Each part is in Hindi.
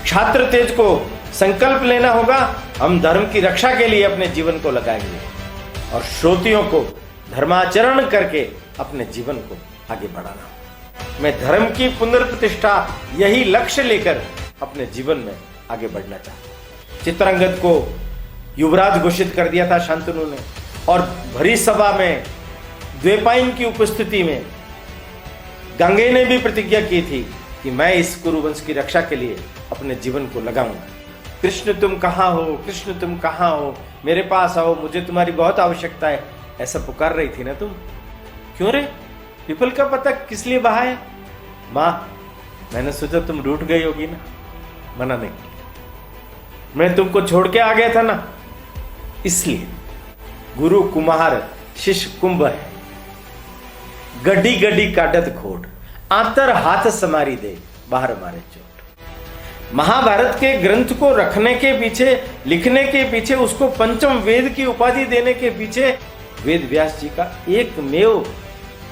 छात्र तेज को संकल्प लेना होगा, हम धर्म की रक्षा के लिए अपने जीवन को लगाएंगे और श्रोतियों को धर्माचरण करके अपने जीवन को आगे बढ़ाना। मैं धर्म की पुनर्प्रतिष्ठा यही लक्ष्य लेकर अपने जीवन में आगे बढ़ना चाहता हूं। चित्रांगद को युवराज घोषित कर दिया था शांतनु ने, और भरी सभा में द्वैपायन की उपस्थिति में गांगे ने भी प्रतिज्ञा की थी कि मैं इस कुरुवंश की रक्षा के लिए अपने जीवन को लगाऊंगा। कृष्ण तुम कहाँ हो, कृष्ण तुम कहाँ हो, मेरे पास आओ, मुझे तुम्हारी बहुत आवश्यकता है, ऐसा पुकार रही थी ना तुम। क्यों रे, पीपल का पत्ता किस लिए बहा है? मां, मैंने सोचा तुम रूठ गई होगी ना, मना नहीं, मैं तुमको छोड़ के आ गया था ना, इसलिए। गुरु कुम्हार शिष्य कुंभ है, गड्डी गड्डी काटत खोट, आंतर हाथ समारी दे, बाहर मारे चोट। महाभारत के ग्रंथ को रखने के पीछे, लिखने के पीछे, उसको पंचम वेद की उपाधि देने के पीछे वेद व्यास जी का एकमेव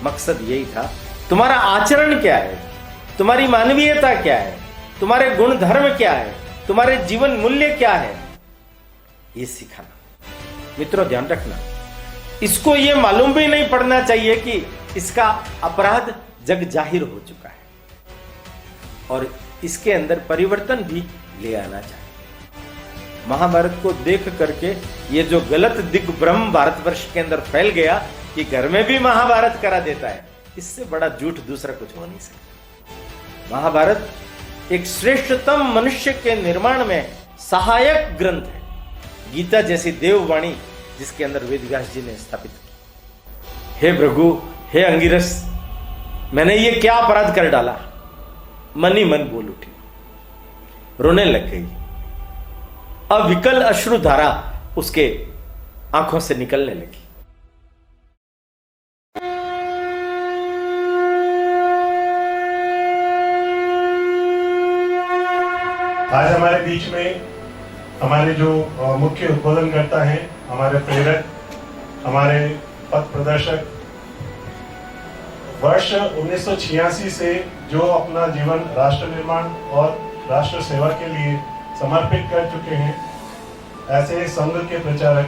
मकसद यही था, तुम्हारा आचरण क्या है, तुम्हारी मानवीयता क्या है, तुम्हारे गुण धर्म क्या है, तुम्हारे जीवन मूल्य क्या है, ये सिखाना। मित्रों ध्यान रखना, इसको ये मालूम भी नहीं पड़ना चाहिए कि इसका अपराध जग जाहिर हो चुका है और इसके अंदर परिवर्तन भी ले आना चाहिए। महाभारत को देख करके ये जो गलत दिग्भ्रम भारतवर्ष के अंदर फैल गया कि घर में भी महाभारत करा देता है, इससे बड़ा झूठ दूसरा कुछ हो नहीं सकता। महाभारत एक श्रेष्ठतम मनुष्य के निर्माण में सहायक ग्रंथ है, गीता जैसी देववाणी जिसके अंदर वेद व्यास जी ने स्थापित की। हे भृगु, हे अंगिरस, मैंने ये क्या अपराध कर डाला? मन ही मन बोल उठी, रोने लग गई, अविकल अश्रुधारा उसके आंखों से निकलने लगी। आज हमारे बीच में हमारे जो मुख्य उद्बोधनकर्ता हैं, हमारे प्रेरक, हमारे पथ प्रदर्शक, वर्ष 1986 से जो अपना जीवन राष्ट्र निर्माण और राष्ट्र सेवा के लिए समर्पित कर चुके हैं, ऐसे संघ के प्रचारक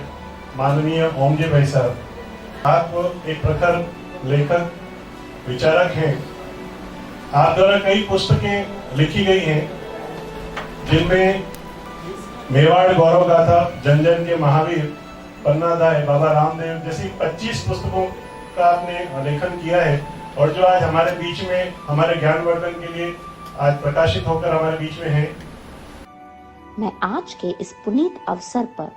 माननीय ओमजी भाई साहब, आप एक प्रखर लेखक विचारक हैं। आप द्वारा कई पुस्तकें लिखी गई हैं जिनमें मेवाड़ गौरव गाथा, जन जन के महावीर, पन्नादाय, बाबा रामदेव जैसी 25 पुस्तकों का आपने लेखन किया है और जो आज हमारे बीच में हमारे ज्ञानवर्धन के लिए आज प्रकाशित होकर हमारे बीच में है। मैं आज के इस पुनीत अवसर पर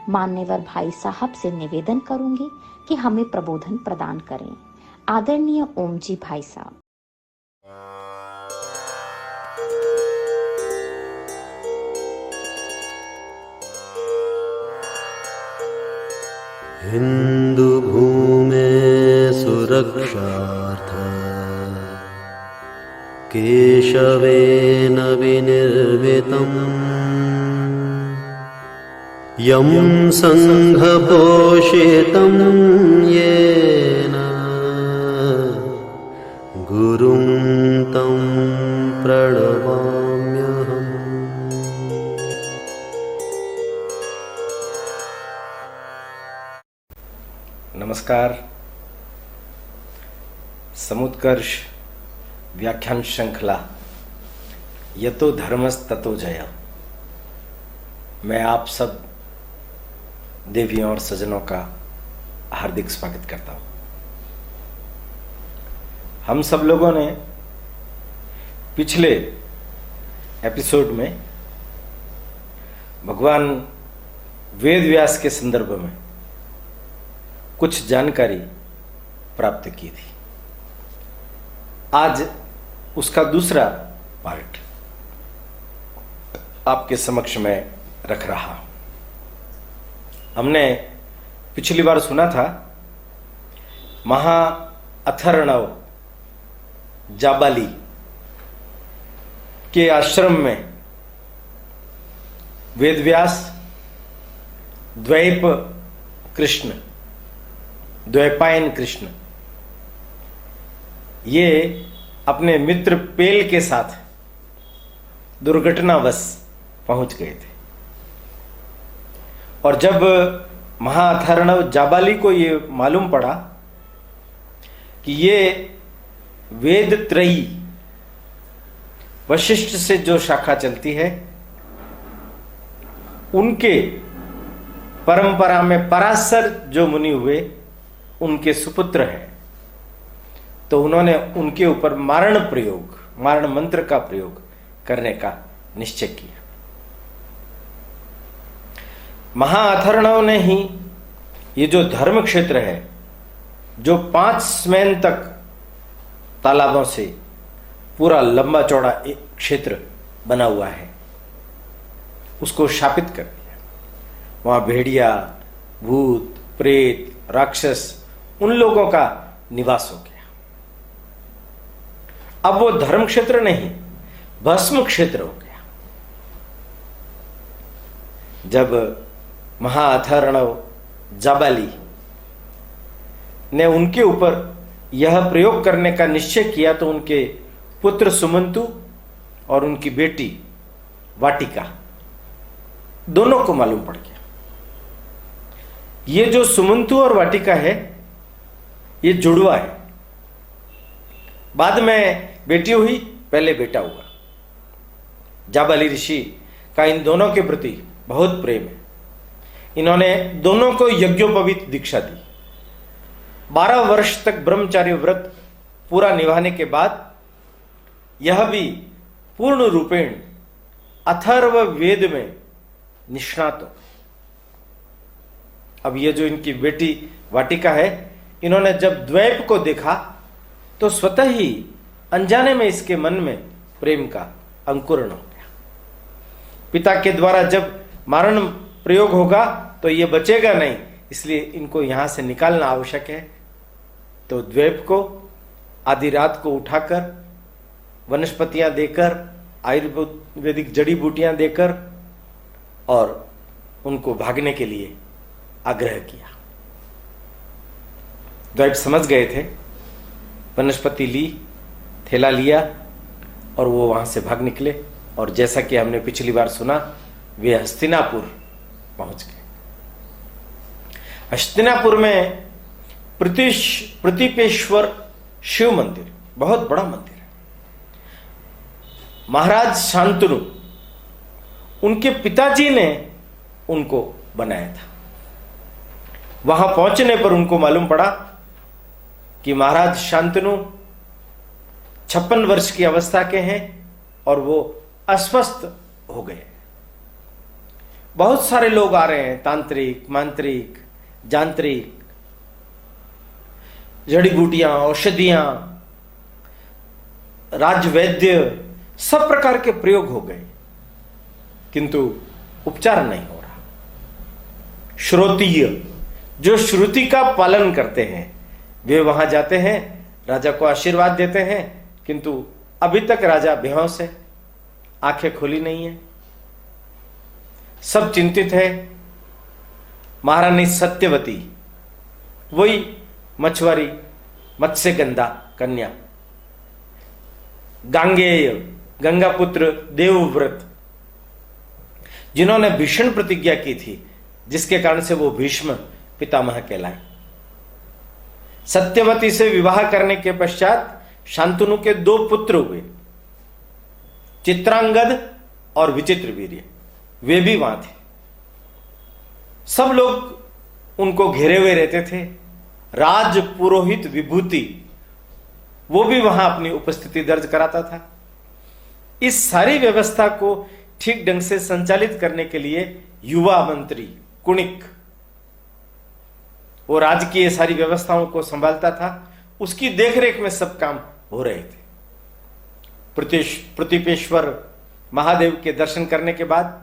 मान्यवर भाई साहब से निवेदन करूंगी कि हमें प्रबोधन प्रदान करें। आदरणीय ओमजी भाई साहब। हिंदू भूमे सुरक्षार्थ केशवेन विनिर्मितम् यं संघपोषितं येन गुरुं तं प्रणमाम्यहम्। नमस्कार। समुत्कर्ष व्याख्यान श्रृंखला यतो धर्मस् ततो जय, मैं आप सब देवियों और सज्जनों का हार्दिक स्वागत करता हूं। हम सब लोगों ने पिछले एपिसोड में भगवान वेद व्यास के संदर्भ में कुछ जानकारी प्राप्त की थी। आज उसका दूसरा पार्ट आपके समक्ष में रख रहा हूं। हमने पिछली बार सुना था महा अथर्णव जाबाली के आश्रम में वेदव्यास, द्वैप कृष्ण, द्वैपायन कृष्ण, ये अपने मित्र पेल के साथ दुर्घटनावश पहुंच गए थे। और जब महाअथर्वण जाबाली को ये मालूम पड़ा कि ये वेद त्रयी वशिष्ठ से जो शाखा चलती है उनके परंपरा में पराशर जो मुनि हुए उनके सुपुत्र हैं, तो उन्होंने उनके ऊपर मारण मंत्र का प्रयोग करने का निश्चय किया। महाअथर्वणों ने ही ये जो धर्म क्षेत्र है, जो 5 स्मैन तक तालाबों से पूरा लंबा चौड़ा एक क्षेत्र बना हुआ है, उसको शापित कर दिया। वहां भेड़िया, भूत, प्रेत, राक्षस, उन लोगों का निवास हो गया। अब वो धर्म क्षेत्र नहीं, भस्म क्षेत्र हो गया। जब महाअथर्वण जाबाली ने उनके ऊपर यह प्रयोग करने का निश्चय किया तो उनके पुत्र सुमंतु और उनकी बेटी वाटिका दोनों को मालूम पड़ गया। ये जो सुमंतु और वाटिका है ये जुड़वा है। बाद में बेटी हुई, पहले बेटा हुआ। जाबाली ऋषि का इन दोनों के प्रति बहुत प्रेम है। इन्होंने दोनों को यज्ञोपवीत दीक्षा दी। 12 वर्ष तक ब्रह्मचार्य व्रत पूरा निभाने के बाद यह भी पूर्ण रूपेण अथर्व वेद में निष्णात हो। अब ये जो इनकी बेटी वाटिका है, इन्होंने जब द्वैप को देखा तो स्वतः ही अनजाने में इसके मन में प्रेम का अंकुरण हो गया। पिता के द्वारा जब मारण प्रयोग होगा तो ये बचेगा नहीं, इसलिए इनको यहां से निकालना आवश्यक है। तो द्वैप को आधी रात को उठाकर वनस्पतियां देकर, आयुर्वेदिक जड़ी बूटियां देकर और उनको भागने के लिए आग्रह किया। द्वैप समझ गए थे, वनस्पति ली, थैला लिया और वो वहां से भाग निकले। और जैसा कि हमने पिछली बार सुना, वे हस्तिनापुर पहुंच गए। हस्तिनापुर में प्रतीपेश्वर शिव मंदिर, बहुत बड़ा मंदिर है। महाराज शांतनु, उनके पिताजी ने उनको बनाया था। वहां पहुंचने पर उनको मालूम पड़ा कि महाराज शांतनु 56 वर्ष की अवस्था के हैं और वो अस्वस्थ हो गए। बहुत सारे लोग आ रहे हैं, तांत्रिक, मांत्रिक, जांत्रिक, जड़ी बूटियां, औषधियां, राजवैद्य, सब प्रकार के प्रयोग हो गए, किंतु उपचार नहीं हो रहा। श्रोतीय, जो श्रुति का पालन करते हैं, वे वहां जाते हैं, राजा को आशीर्वाद देते हैं, किंतु अभी तक राजा बेहोश है, आंखें खुली नहीं है, सब चिंतित है। महारानी सत्यवती, वही मछुआरी, मत्स्यगंधा कन्या, गांगेय, गंगापुत्र देवव्रत, जिन्होंने भीषण प्रतिज्ञा की थी, जिसके कारण से वो भीष्म पितामह कहलाए। सत्यवती से विवाह करने के पश्चात शांतनु के 2 पुत्र हुए, चित्रांगद और विचित्रवीर्य, वे भी वहां थे। सब लोग उनको घेरे हुए रहते थे। राज पुरोहित विभूति, वो भी वहां अपनी उपस्थिति दर्ज कराता था। इस सारी व्यवस्था को ठीक ढंग से संचालित करने के लिए युवा मंत्री कुणिक, वो राज्य की ये सारी व्यवस्थाओं को संभालता था। उसकी देखरेख में सब काम हो रहे थे। प्रतीपेश्वर महादेव के दर्शन करने के बाद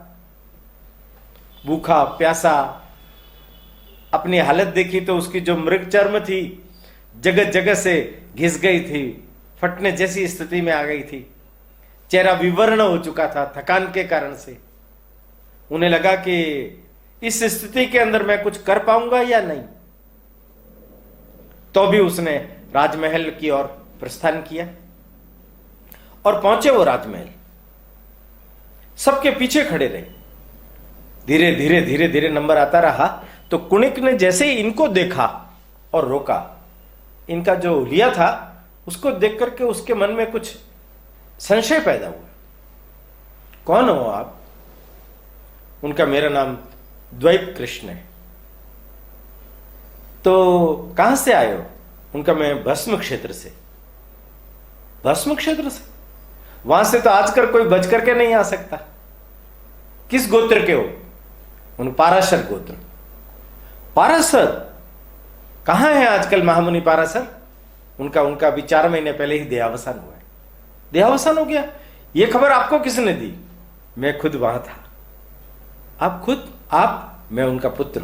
भूखा प्यासा अपनी हालत देखी तो उसकी जो मृग चर्म थी जगह जगह से घिस गई थी, फटने जैसी स्थिति में आ गई थी। चेहरा विवर्ण हो चुका था थकान के कारण से। उन्हें लगा कि इस स्थिति के अंदर मैं कुछ कर पाऊंगा या नहीं। तो भी उसने राजमहल की ओर प्रस्थान किया और पहुंचे वो राजमहल। सबके पीछे खड़े रहे। धीरे धीरे धीरे धीरे नंबर आता रहा तो कुणिक ने जैसे ही इनको देखा और रोका, इनका जो लिया था उसको देख करके उसके मन में कुछ संशय पैदा हुआ। कौन हो आप? उनका मेरा नाम द्वैप कृष्ण है। तो कहां से आए हो? उनका मैं भस्म क्षेत्र से। भस्म क्षेत्र से? वहां से तो आजकल कोई बच करके नहीं आ सकता। किस गोत्र के हो? उन पाराशर गोत्र। पाराशर कहां है आजकल महामुनि पाराशर? उनका अभी 4 महीने पहले ही देहावसान हुआ है। देहावसान हो गया? यह खबर आपको किसने दी? मैं खुद वहां था। आप खुद? आप? मैं उनका पुत्र।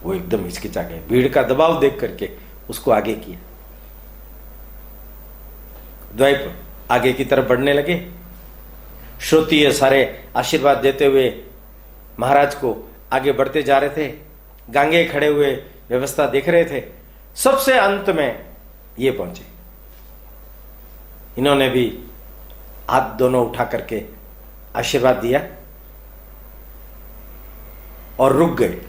वो एकदम हिचकिचा गए। भीड़ का दबाव देख करके उसको आगे किया। द्वैप आगे की तरफ बढ़ने लगे। श्रोतीय सारे आशीर्वाद देते हुए महाराज को आगे बढ़ते जा रहे थे। गांगे खड़े हुए व्यवस्था देख रहे थे। सबसे अंत में ये पहुंचे। इन्होंने भी हाथ दोनों उठा करके आशीर्वाद दिया और रुक गए।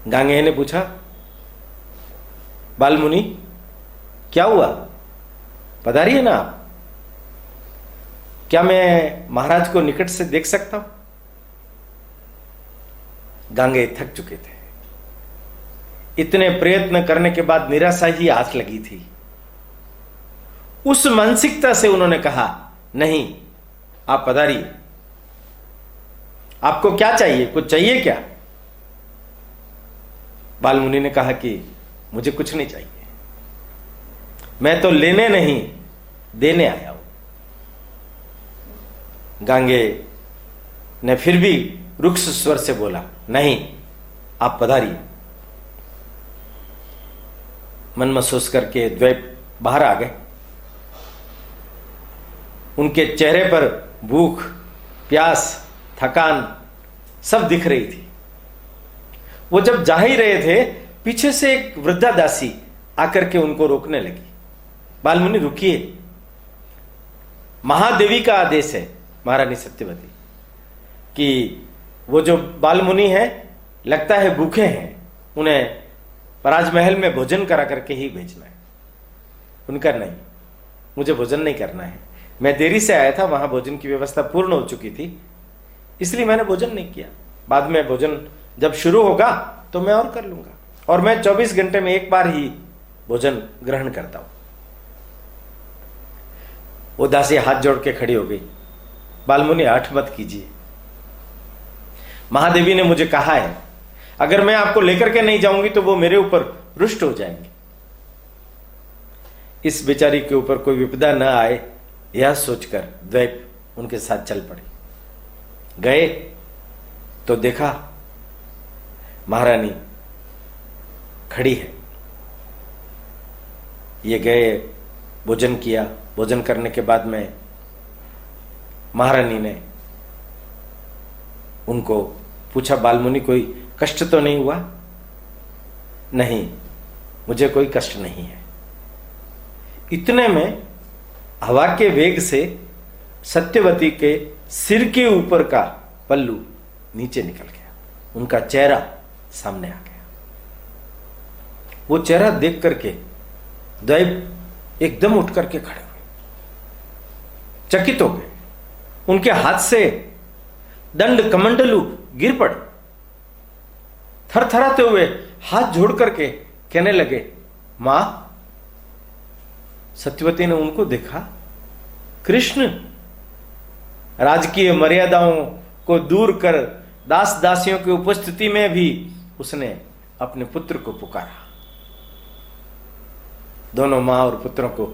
गांगे ने पूछा, बालमुनि क्या हुआ? पधारिए ना आप। क्या मैं महाराज को निकट से देख सकता हूं? गांगे थक चुके थे। इतने प्रयत्न करने के बाद निराशा ही आंख लगी थी। उस मानसिकता से उन्होंने कहा, नहीं, आप पधारिए। आपको क्या चाहिए? कुछ चाहिए क्या? बालमुनि ने कहा कि मुझे कुछ नहीं चाहिए, मैं तो लेने नहीं देने आया हूं। गांगे ने फिर भी रुक्ष स्वर से बोला, नहीं, आप पधारिए। मन महसूस करके द्वैप बाहर आ गए। उनके चेहरे पर भूख, प्यास, थकान सब दिख रही थी। वो जब जा ही रहे थे, पीछे से एक वृद्धा दासी आकर के उनको रोकने लगी। बालमुनि रुकिए, महादेवी का आदेश है, महारानी सत्यवती, कि वो जो बालमुनि है लगता है भूखे हैं, उन्हें राजमहल में भोजन करा करके ही भेजना है। उनका नहीं, मुझे भोजन नहीं करना है। मैं देरी से आया था, वहां भोजन की व्यवस्था पूर्ण हो चुकी थी, इसलिए मैंने भोजन नहीं किया। बाद में भोजन जब शुरू होगा तो मैं और कर लूंगा, और मैं 24 घंटे में एक बार ही भोजन ग्रहण करता हूं। वो दासी हाथ जोड़ के खड़ी हो गई। बालमुनि हठ मत कीजिए, महादेवी ने मुझे कहा है अगर मैं आपको लेकर के नहीं जाऊंगी तो वो मेरे ऊपर रुष्ट हो जाएंगे। इस बेचारी के ऊपर कोई विपदा न आए, यह सोचकर द्वैप उनके साथ चल पड़े। गए तो देखा महारानी खड़ी है। ये गए, भोजन किया। भोजन करने के बाद में महारानी ने उनको पूछा, बालमुनि कोई कष्ट तो नहीं हुआ? नहीं, मुझे कोई कष्ट नहीं है। इतने में हवा के वेग से सत्यवती के सिर के ऊपर का पल्लू नीचे निकल गया। उनका चेहरा सामने आ गया। वो चेहरा देख करके द्वैप एकदम उठ करके खड़े हुए, चकित हो गए। उनके हाथ से दंड कमंडलू गिर पड़े। थरथराते हुए हाथ जोड़ करके कहने लगे, मां। सत्यवती ने उनको देखा। कृष्ण राजकीय मर्यादाओं को दूर कर दास दासियों की उपस्थिति में भी उसने अपने पुत्र को पुकारा। दोनों मां और पुत्रों को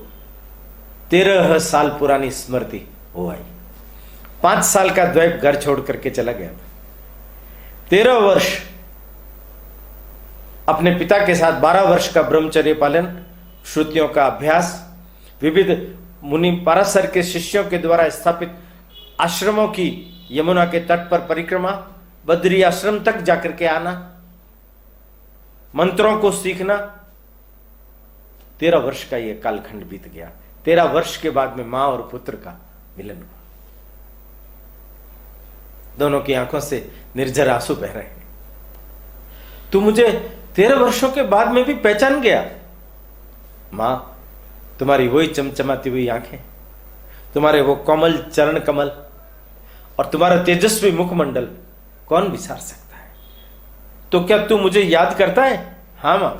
13 साल पुरानी स्मृति हो आई। 5 साल का द्वैप घर छोड़ करके चला गया। 13 वर्ष अपने पिता के साथ, 12 वर्ष का ब्रह्मचर्य पालन, श्रुतियों का अभ्यास, विविध मुनि पाराशर के शिष्यों के द्वारा स्थापित आश्रमों की यमुना के तट पर परिक्रमा, बद्री आश्रम तक जाकर के आना, मंत्रों को सीखना। 13 वर्ष का यह कालखंड बीत गया। 13 वर्ष के बाद में मां और पुत्र का मिलन हुआ। दोनों की आंखों से निर्जर आंसू बह रहे हैं। तू मुझे 13 वर्षों के बाद में भी पहचान गया। मां, तुम्हारी वही चमचमाती हुई आंखें, तुम्हारे वो कोमल चरण कमल और तुम्हारा तेजस्वी मुखमंडल कौन विसार सकता है। तो क्या तू मुझे याद करता है? हाँ मां,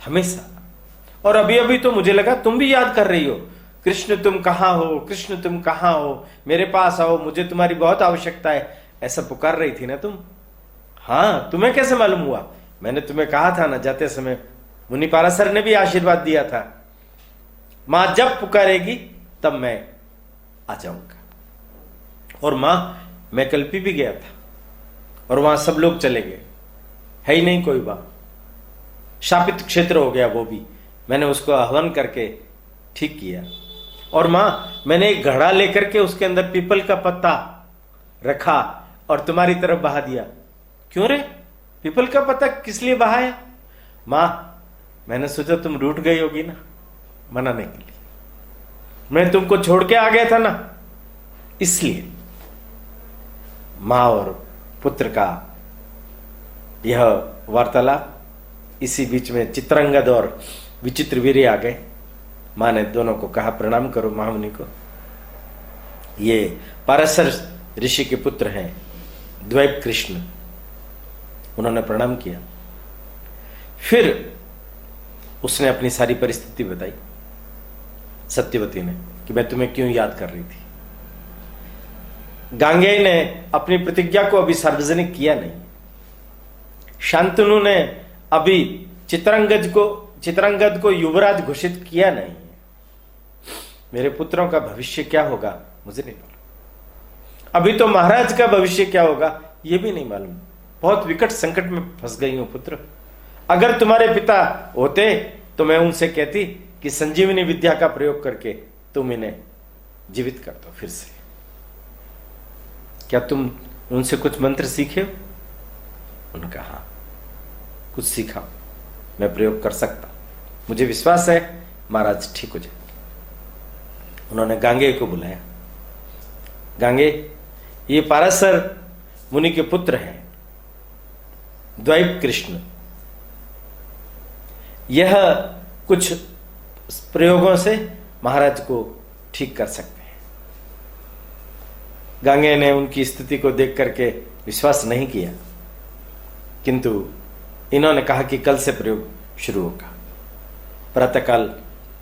हमेशा। और अभी अभी तो मुझे लगा तुम भी याद कर रही हो। कृष्ण तुम कहां हो, कृष्ण तुम कहां हो, मेरे पास आओ, मुझे तुम्हारी बहुत आवश्यकता है, ऐसा पुकार रही थी ना तुम। हाँ, तुम्हें कैसे मालूम हुआ? मैंने तुम्हें कहा था ना जाते समय, मुनि पाराशर ने भी आशीर्वाद दिया था, मां जब पुकारेगी तब मैं आ जाऊंगा। और मां, मैं कल्पी भी गया था और वहां सब लोग चले गए, है ही नहीं कोई वहां। शापित क्षेत्र हो गया वो भी, मैंने उसको आह्वान करके ठीक किया। और मां, मैंने एक घड़ा लेकर के उसके अंदर पीपल का पत्ता रखा और तुम्हारी तरफ बहा दिया। क्यों रे, पीपल का पत्ता किस लिए बहाया? मां, मैंने सोचा तुम रूठ गई होगी ना, मनाने के लिए। मैं तुमको छोड़ के आ गया था ना, इसलिए। मां और पुत्र का यह वार्तालाप, इसी बीच में चित्रांगद और विचित्र वीर्य आ गए। मां ने दोनों को कहा, प्रणाम करो महामुनि को, ये पाराशर ऋषि के पुत्र हैं द्वैप कृष्ण। उन्होंने प्रणाम किया। फिर उसने अपनी सारी परिस्थिति बताई सत्यवती ने कि मैं तुम्हें क्यों याद कर रही थी। गांगेय ने अपनी प्रतिज्ञा को अभी सार्वजनिक किया नहीं। शांतनु ने अभी चित्रांगद को युवराज घोषित किया नहीं। मेरे पुत्रों का भविष्य क्या होगा मुझे नहीं मालूम। अभी तो महाराज का भविष्य क्या होगा यह भी नहीं मालूम। बहुत विकट संकट में फंस गई हूं पुत्र। अगर तुम्हारे पिता होते तो मैं उनसे कहती कि संजीवनी विद्या का प्रयोग करके तुम इन्हें जीवित कर दो फिर से। क्या तुम उनसे कुछ मंत्र सीखे हो? उनका हाँ, कुछ सीखा, मैं प्रयोग कर सकता, मुझे विश्वास है महाराज ठीक हो जाए। उन्होंने गांगेय को बुलाया। गांगेय, ये पाराशर मुनि के पुत्र हैं द्वैप कृष्ण। यह कुछ प्रयोगों से महाराज को ठीक कर सकते हैं। गांगेय ने उनकी स्थिति को देख करके विश्वास नहीं किया, किंतु इन्होंने कहा कि कल से प्रयोग शुरू होगा। प्रातःकाल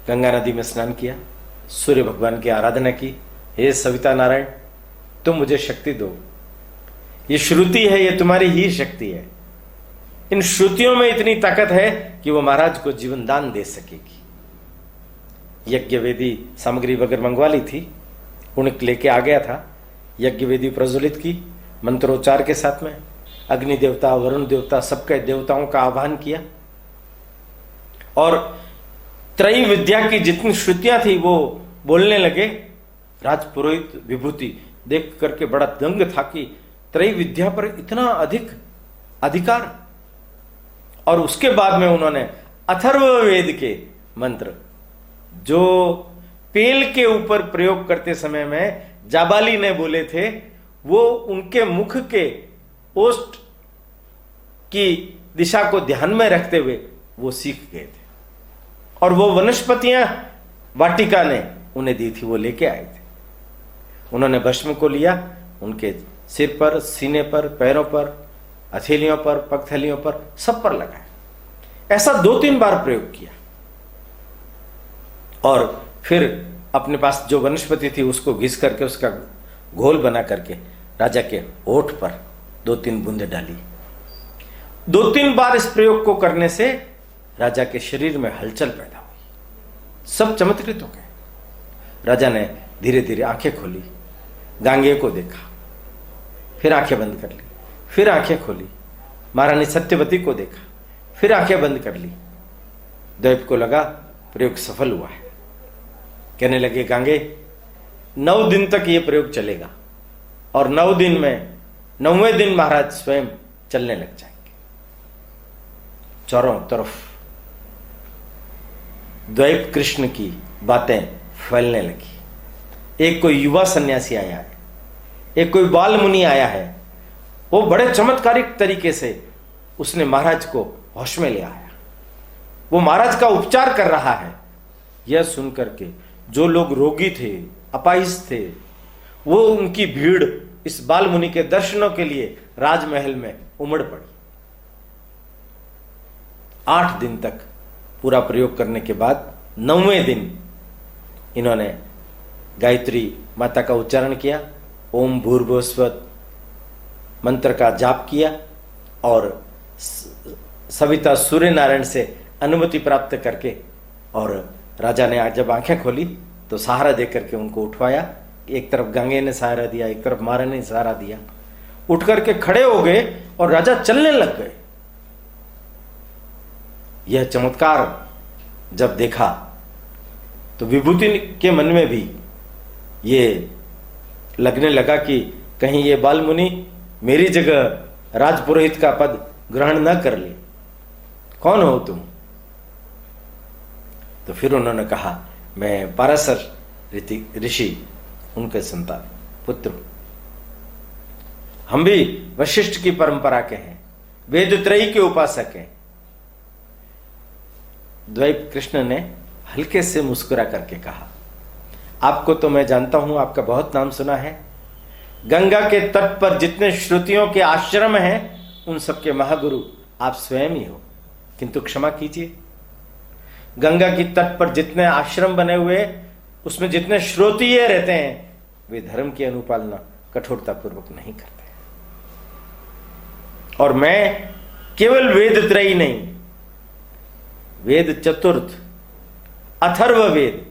गंगा नदी में स्नान किया, सूर्य भगवान की आराधना की। हे सविता नारायण, तुम मुझे शक्ति दो। ये श्रुति है, ये तुम्हारी ही शक्ति है। इन श्रुतियों में इतनी ताकत है कि वो महाराज को जीवन दान दे सकेगी। यज्ञ वेदी सामग्री वगैरह मंगवा ली थी, उन्हें लेके आ गया था। यज्ञ वेदी प्रज्वलित की मंत्रोच्चार के साथ में। अग्नि देवता, वरुण देवता, सबके देवताओं का आह्वान किया और त्रयी विद्या की जितनी श्रुतियां थी वो बोलने लगे। राजपुरोहित विभूति देख करके बड़ा दंग था कि त्रयी विद्या पर इतना अधिक अधिकार। और उसके बाद में उन्होंने अथर्ववेद के मंत्र जो पेल के ऊपर प्रयोग करते समय में जाबाली ने बोले थे, वो उनके मुख के ओष्ठ की दिशा को ध्यान में रखते हुए वो सीख गए थे। और वो वनस्पतियां वाटिका ने उन्हें दी थी, वो लेके आए थे। उन्होंने भस्म को लिया, उनके सिर पर, सीने पर, पैरों पर, हथेलियों पर, पगथलियों पर, सब पर लगाया। ऐसा 2-3 बार प्रयोग किया और फिर अपने पास जो वनस्पति थी उसको घिस करके उसका घोल बना करके राजा के होठ पर 2-3 बूंदे डाली। 2-3 बार इस प्रयोग को करने से राजा के शरीर में हलचल पैदा हुई, सब चमत्कृत हो गए। राजा ने धीरे धीरे आंखें खोली, गांगेय को देखा, फिर आंखें बंद कर ली, फिर आंखें खोली, महारानी सत्यवती को देखा, फिर आंखें बंद कर ली। द्वैप को लगा प्रयोग सफल हुआ है। कहने लगे, गांगेय 9 दिन तक ये प्रयोग चलेगा और 9 दिन में 9वें दिन महाराज स्वयं चलने लग जाएंगे। चारों तरफ द्वैप कृष्ण की बातें फैलने लगी। एक कोई युवा सन्यासी आया है, एक कोई बाल मुनि आया है। वो बड़े चमत्कारिक तरीके से उसने महाराज को होश में ले आया। वो महाराज का उपचार कर रहा है। यह सुनकर के जो लोग रोगी थे, अपाहिज थे, वो उनकी भीड़ इस बाल मुनि के दर्शनों के लिए राजमहल में उमड़ पड़ी। 8 दिन तक पूरा प्रयोग करने के बाद 9वें दिन इन्होंने गायत्री माता का उच्चारण किया, ओम भूर्भुवस्वः मंत्र का जाप किया और सविता सूर्य नारायण से अनुमति प्राप्त करके, और राजा ने जब आंखें खोली तो सहारा देकर के उनको उठवाया। एक तरफ गंगे ने सहारा दिया, एक तरफ महाराज ने सहारा दिया। उठ करके खड़े हो गए और राजा चलने लग गए। यह चमत्कार जब देखा तो विभूति के मन में भी ये लगने लगा कि कहीं ये बाल मुनि मेरी जगह राजपुरोहित का पद ग्रहण न कर ले। कौन हो तुम? तो फिर उन्होंने कहा, मैं पाराशर ऋषि उनके संतान पुत्र। हम भी वशिष्ठ की परंपरा के हैं, वेदत्रयी के उपासक हैं। द्वैत कृष्ण ने हल्के से मुस्कुरा करके कहा, आपको तो मैं जानता हूं, आपका बहुत नाम सुना है। गंगा के तट पर जितने श्रुतियों के आश्रम हैं उन सबके महागुरु आप स्वयं ही हो। किंतु क्षमा कीजिए, गंगा की तट पर जितने आश्रम बने हुए उसमें जितने श्रोतीय रहते हैं वे धर्म की अनुपालना कठोरता पूर्वक नहीं करते। और मैं केवल वेद त्रयी नहीं, वेद चतुर्थ अथर्व वेद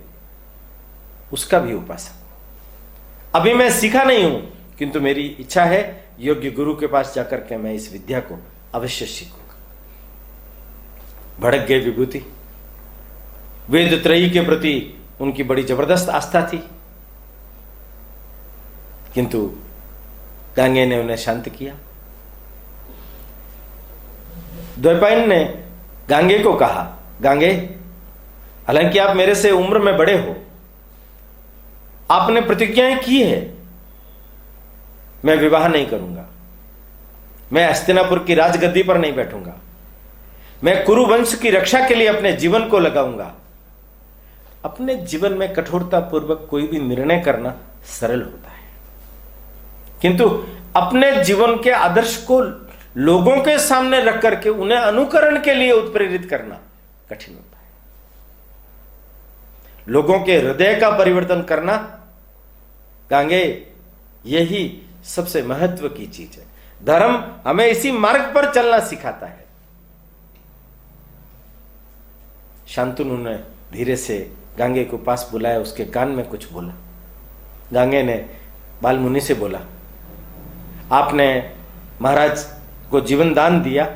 उसका भी उपासक। अभी मैं सीखा नहीं हूं, किंतु मेरी इच्छा है योग्य गुरु के पास जाकर के मैं इस विद्या को अवश्य सीखूंगा। भड़क गए विभूति। वेद त्रयी के प्रति उनकी बड़ी जबरदस्त आस्था थी, किंतु गांगे ने उन्हें शांत किया। द्वैपायन ने गांगे को कहा, गांगे, हालांकि आप मेरे से उम्र में बड़े हो, आपने प्रतिज्ञाएं की है, मैं विवाह नहीं करूंगा, मैं हस्तिनापुर की राजगद्दी पर नहीं बैठूंगा, मैं कुरु वंश की रक्षा के लिए अपने जीवन को लगाऊंगा। अपने जीवन में कठोरता पूर्वक कोई भी निर्णय करना सरल होता है, किंतु अपने जीवन के आदर्श को लोगों के सामने रख करके उन्हें अनुकरण के लिए उत्प्रेरित करना कठिन होता है। लोगों के हृदय का परिवर्तन करना, गांगे, यही सबसे महत्व की चीज है। धर्म हमें इसी मार्ग पर चलना सिखाता है। शांतनु ने धीरे से गांगे को पास बुलाया, उसके कान में कुछ बोला। गांगे ने बाल मुनि से बोला, आपने महाराज को जीवन दान दिया,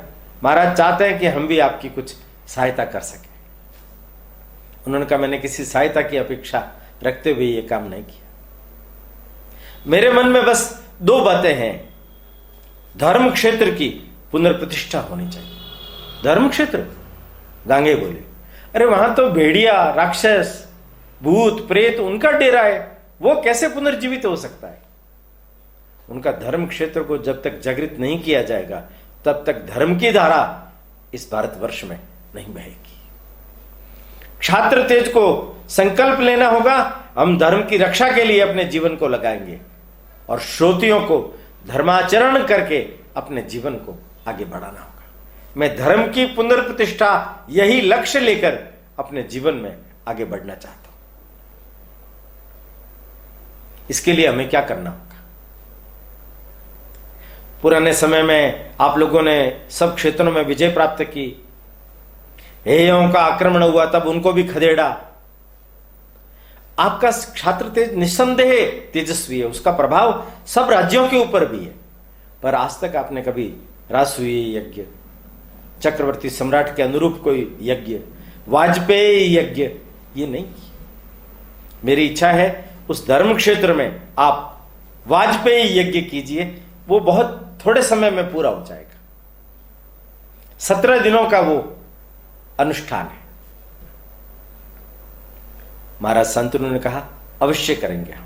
महाराज चाहते हैं कि हम भी आपकी कुछ सहायता कर सकें। उन्होंने कहा, मैंने किसी सहायता की अपेक्षा रखते हुए यह काम नहीं किया। मेरे मन में बस 2 बातें हैं। धर्म क्षेत्र की पुनर्प्रतिष्ठा होनी चाहिए। धर्म क्षेत्र? गांगे बोले, अरे वहां तो भेड़िया, राक्षस, भूत, प्रेत उनका डेरा है, वो कैसे पुनर्जीवित हो सकता है? उनका धर्म क्षेत्र को जब तक जागृत नहीं किया जाएगा तब तक धर्म की धारा इस भारतवर्ष में नहीं बहेगी। छात्र तेज को संकल्प लेना होगा, हम धर्म की रक्षा के लिए अपने जीवन को लगाएंगे और श्रोतियों को धर्माचरण करके अपने जीवन को आगे बढ़ाना होगा। मैं धर्म की पुनर्प्रतिष्ठा यही लक्ष्य लेकर अपने जीवन में आगे बढ़ना चाहता हूं। इसके लिए हमें क्या करना होगा? पुराने समय में आप लोगों ने सब क्षेत्रों में विजय प्राप्त की, हेयों का आक्रमण हुआ तब उनको भी खदेड़ा। आपका छात्र तेज निस्संदेह तेजस्वी है, उसका प्रभाव सब राज्यों के ऊपर भी है, पर आज तक आपने कभी राजसूय यज्ञ, चक्रवर्ती सम्राट के अनुरूप कोई यज्ञ, वाजपेयी यज्ञ ये नहीं किया। मेरी इच्छा है उस धर्म क्षेत्र में आप वाजपेयी यज्ञ कीजिए, वो बहुत थोड़े समय में पूरा हो जाएगा। 17 दिनों का वो अनुष्ठान है। महाराज शांतनु ने कहा, अवश्य करेंगे हम।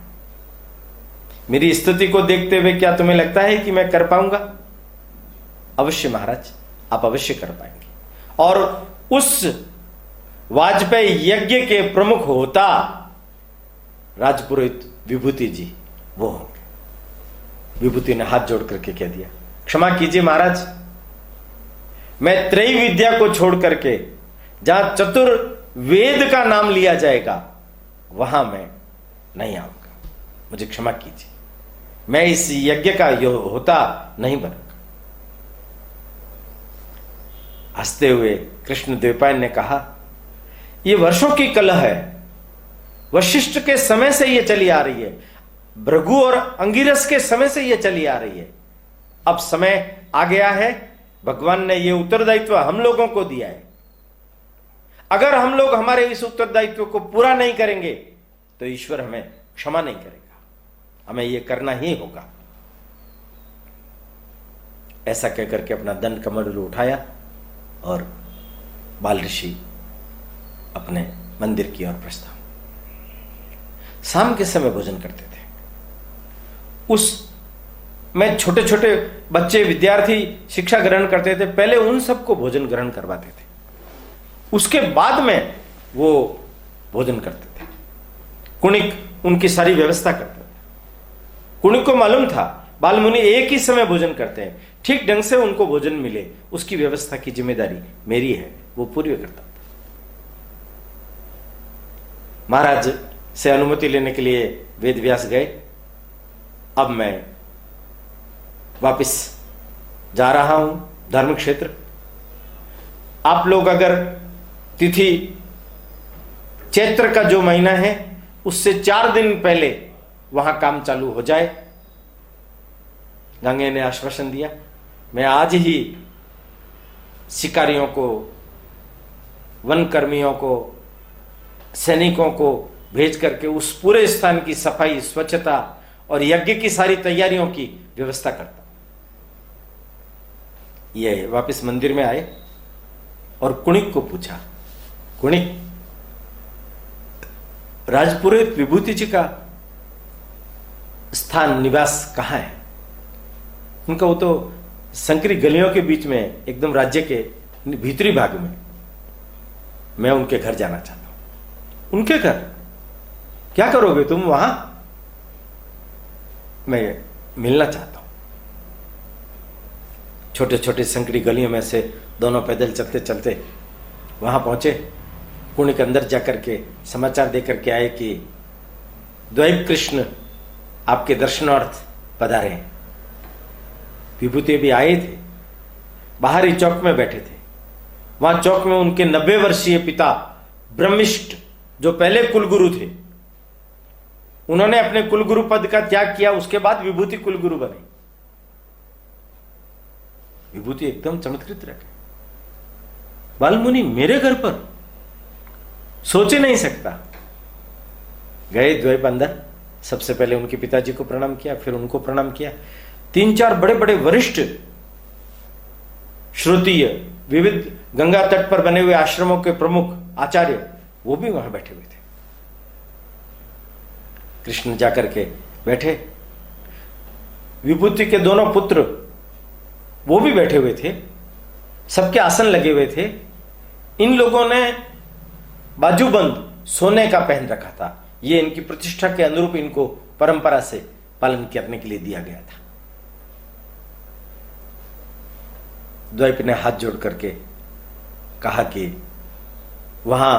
मेरी स्थिति को देखते हुए क्या तुम्हें लगता है कि मैं कर पाऊंगा? अवश्य महाराज, आप अवश्य कर पाएंगे। और उस वाजपेयी यज्ञ के प्रमुख होता राजपुरोहित विभूति जी वो होंगे। विभूति ने हाथ जोड़ करके कह दिया, क्षमा कीजिए महाराज, मैं त्रयी विद्या को छोड़ करके जहां चतुर्वेद का नाम लिया जाएगा वहां मैं नहीं आऊंगा, मुझे क्षमा कीजिए, मैं इस यज्ञ का होता नहीं बनूंगा। हंसते हुए कृष्ण द्वैपायन ने कहा, यह वर्षों की कलह है, वशिष्ठ के समय से यह चली आ रही है, भृगु और अंगिरस के समय से यह चली आ रही है। अब समय आ गया है, भगवान ने यह उत्तरदायित्व हम लोगों को दिया है। अगर हम लोग हमारे इस उत्तरदायित्व को पूरा नहीं करेंगे तो ईश्वर हमें क्षमा नहीं करेगा, हमें यह करना ही होगा। ऐसा कहकर के अपना दंड कमंडल उठाया और बाल ऋषि अपने मंदिर की ओर प्रस्थान। शाम के समय भोजन करते थे। उस में छोटे छोटे बच्चे विद्यार्थी शिक्षा ग्रहण करते थे, पहले उन सबको भोजन ग्रहण करवाते थे, उसके बाद में वो भोजन करते थे। कुणिक उनकी सारी व्यवस्था करते थे। कुणिक को मालूम था बाल मुनि एक ही समय भोजन करते हैं, ठीक ढंग से उनको भोजन मिले उसकी व्यवस्था की जिम्मेदारी मेरी है, वो पूरी करता था। महाराज से अनुमति लेने के लिए वेद व्यास गए। अब मैं वापिस जा रहा हूं धर्म क्षेत्र। आप लोग अगर तिथि चैत्र का जो महीना है उससे 4 दिन पहले वहां काम चालू हो जाए। गंगे ने आश्वासन दिया, मैं आज ही शिकारियों को, वन कर्मियों को, सैनिकों को भेज करके उस पूरे स्थान की सफाई, स्वच्छता और यज्ञ की सारी तैयारियों की व्यवस्था करता। ये वापस मंदिर में आए और कुणिक को पूछा, कुणिक, राजपुरोहित विभूति जी का स्थान, निवास कहां है? उनका वो तो संकरी गलियों के बीच में, एकदम राज्य के भीतरी भाग में। मैं उनके घर जाना चाहता हूं। उनके घर? क्या करोगे तुम वहां? मैं मिलना चाहता हूं। छोटे छोटे संकरी गलियों में से दोनों पैदल चलते चलते वहां पहुंचे। कुणिक अंदर जाकर के समाचार देकर के आए कि द्वैप कृष्ण आपके दर्शनार्थ पधारे हैं। विभूति भी आए थे, बाहरी चौक में बैठे थे। वहां चौक में उनके 90 वर्षीय पिता ब्रह्मिष्ठ, जो पहले कुलगुरु थे, उन्होंने अपने कुलगुरु पद का त्याग किया, उसके बाद विभूति कुलगुरु बने। विभूति एकदम चमत्कृत रहे। बालमुनि मेरे घर पर? सोच ही नहीं सकता। गए द्वैप अंदर, सबसे पहले उनके पिताजी को प्रणाम किया, फिर उनको प्रणाम किया। 3-4 बड़े बड़े वरिष्ठ श्रुतीय विविध गंगा तट पर बने हुए आश्रमों के प्रमुख आचार्य वो भी वहां बैठे हुए थे। कृष्ण जाकर के बैठे। विभूति के दोनों पुत्र वो भी बैठे हुए थे, सबके आसन लगे हुए थे। इन लोगों ने बाजूबंद सोने का पहन रखा था। ये इनकी प्रतिष्ठा के अनुरूप इनको परंपरा से पालन करने के लिए दिया गया था। द्वैप ने हाथ जोड़ करके कहा कि वहां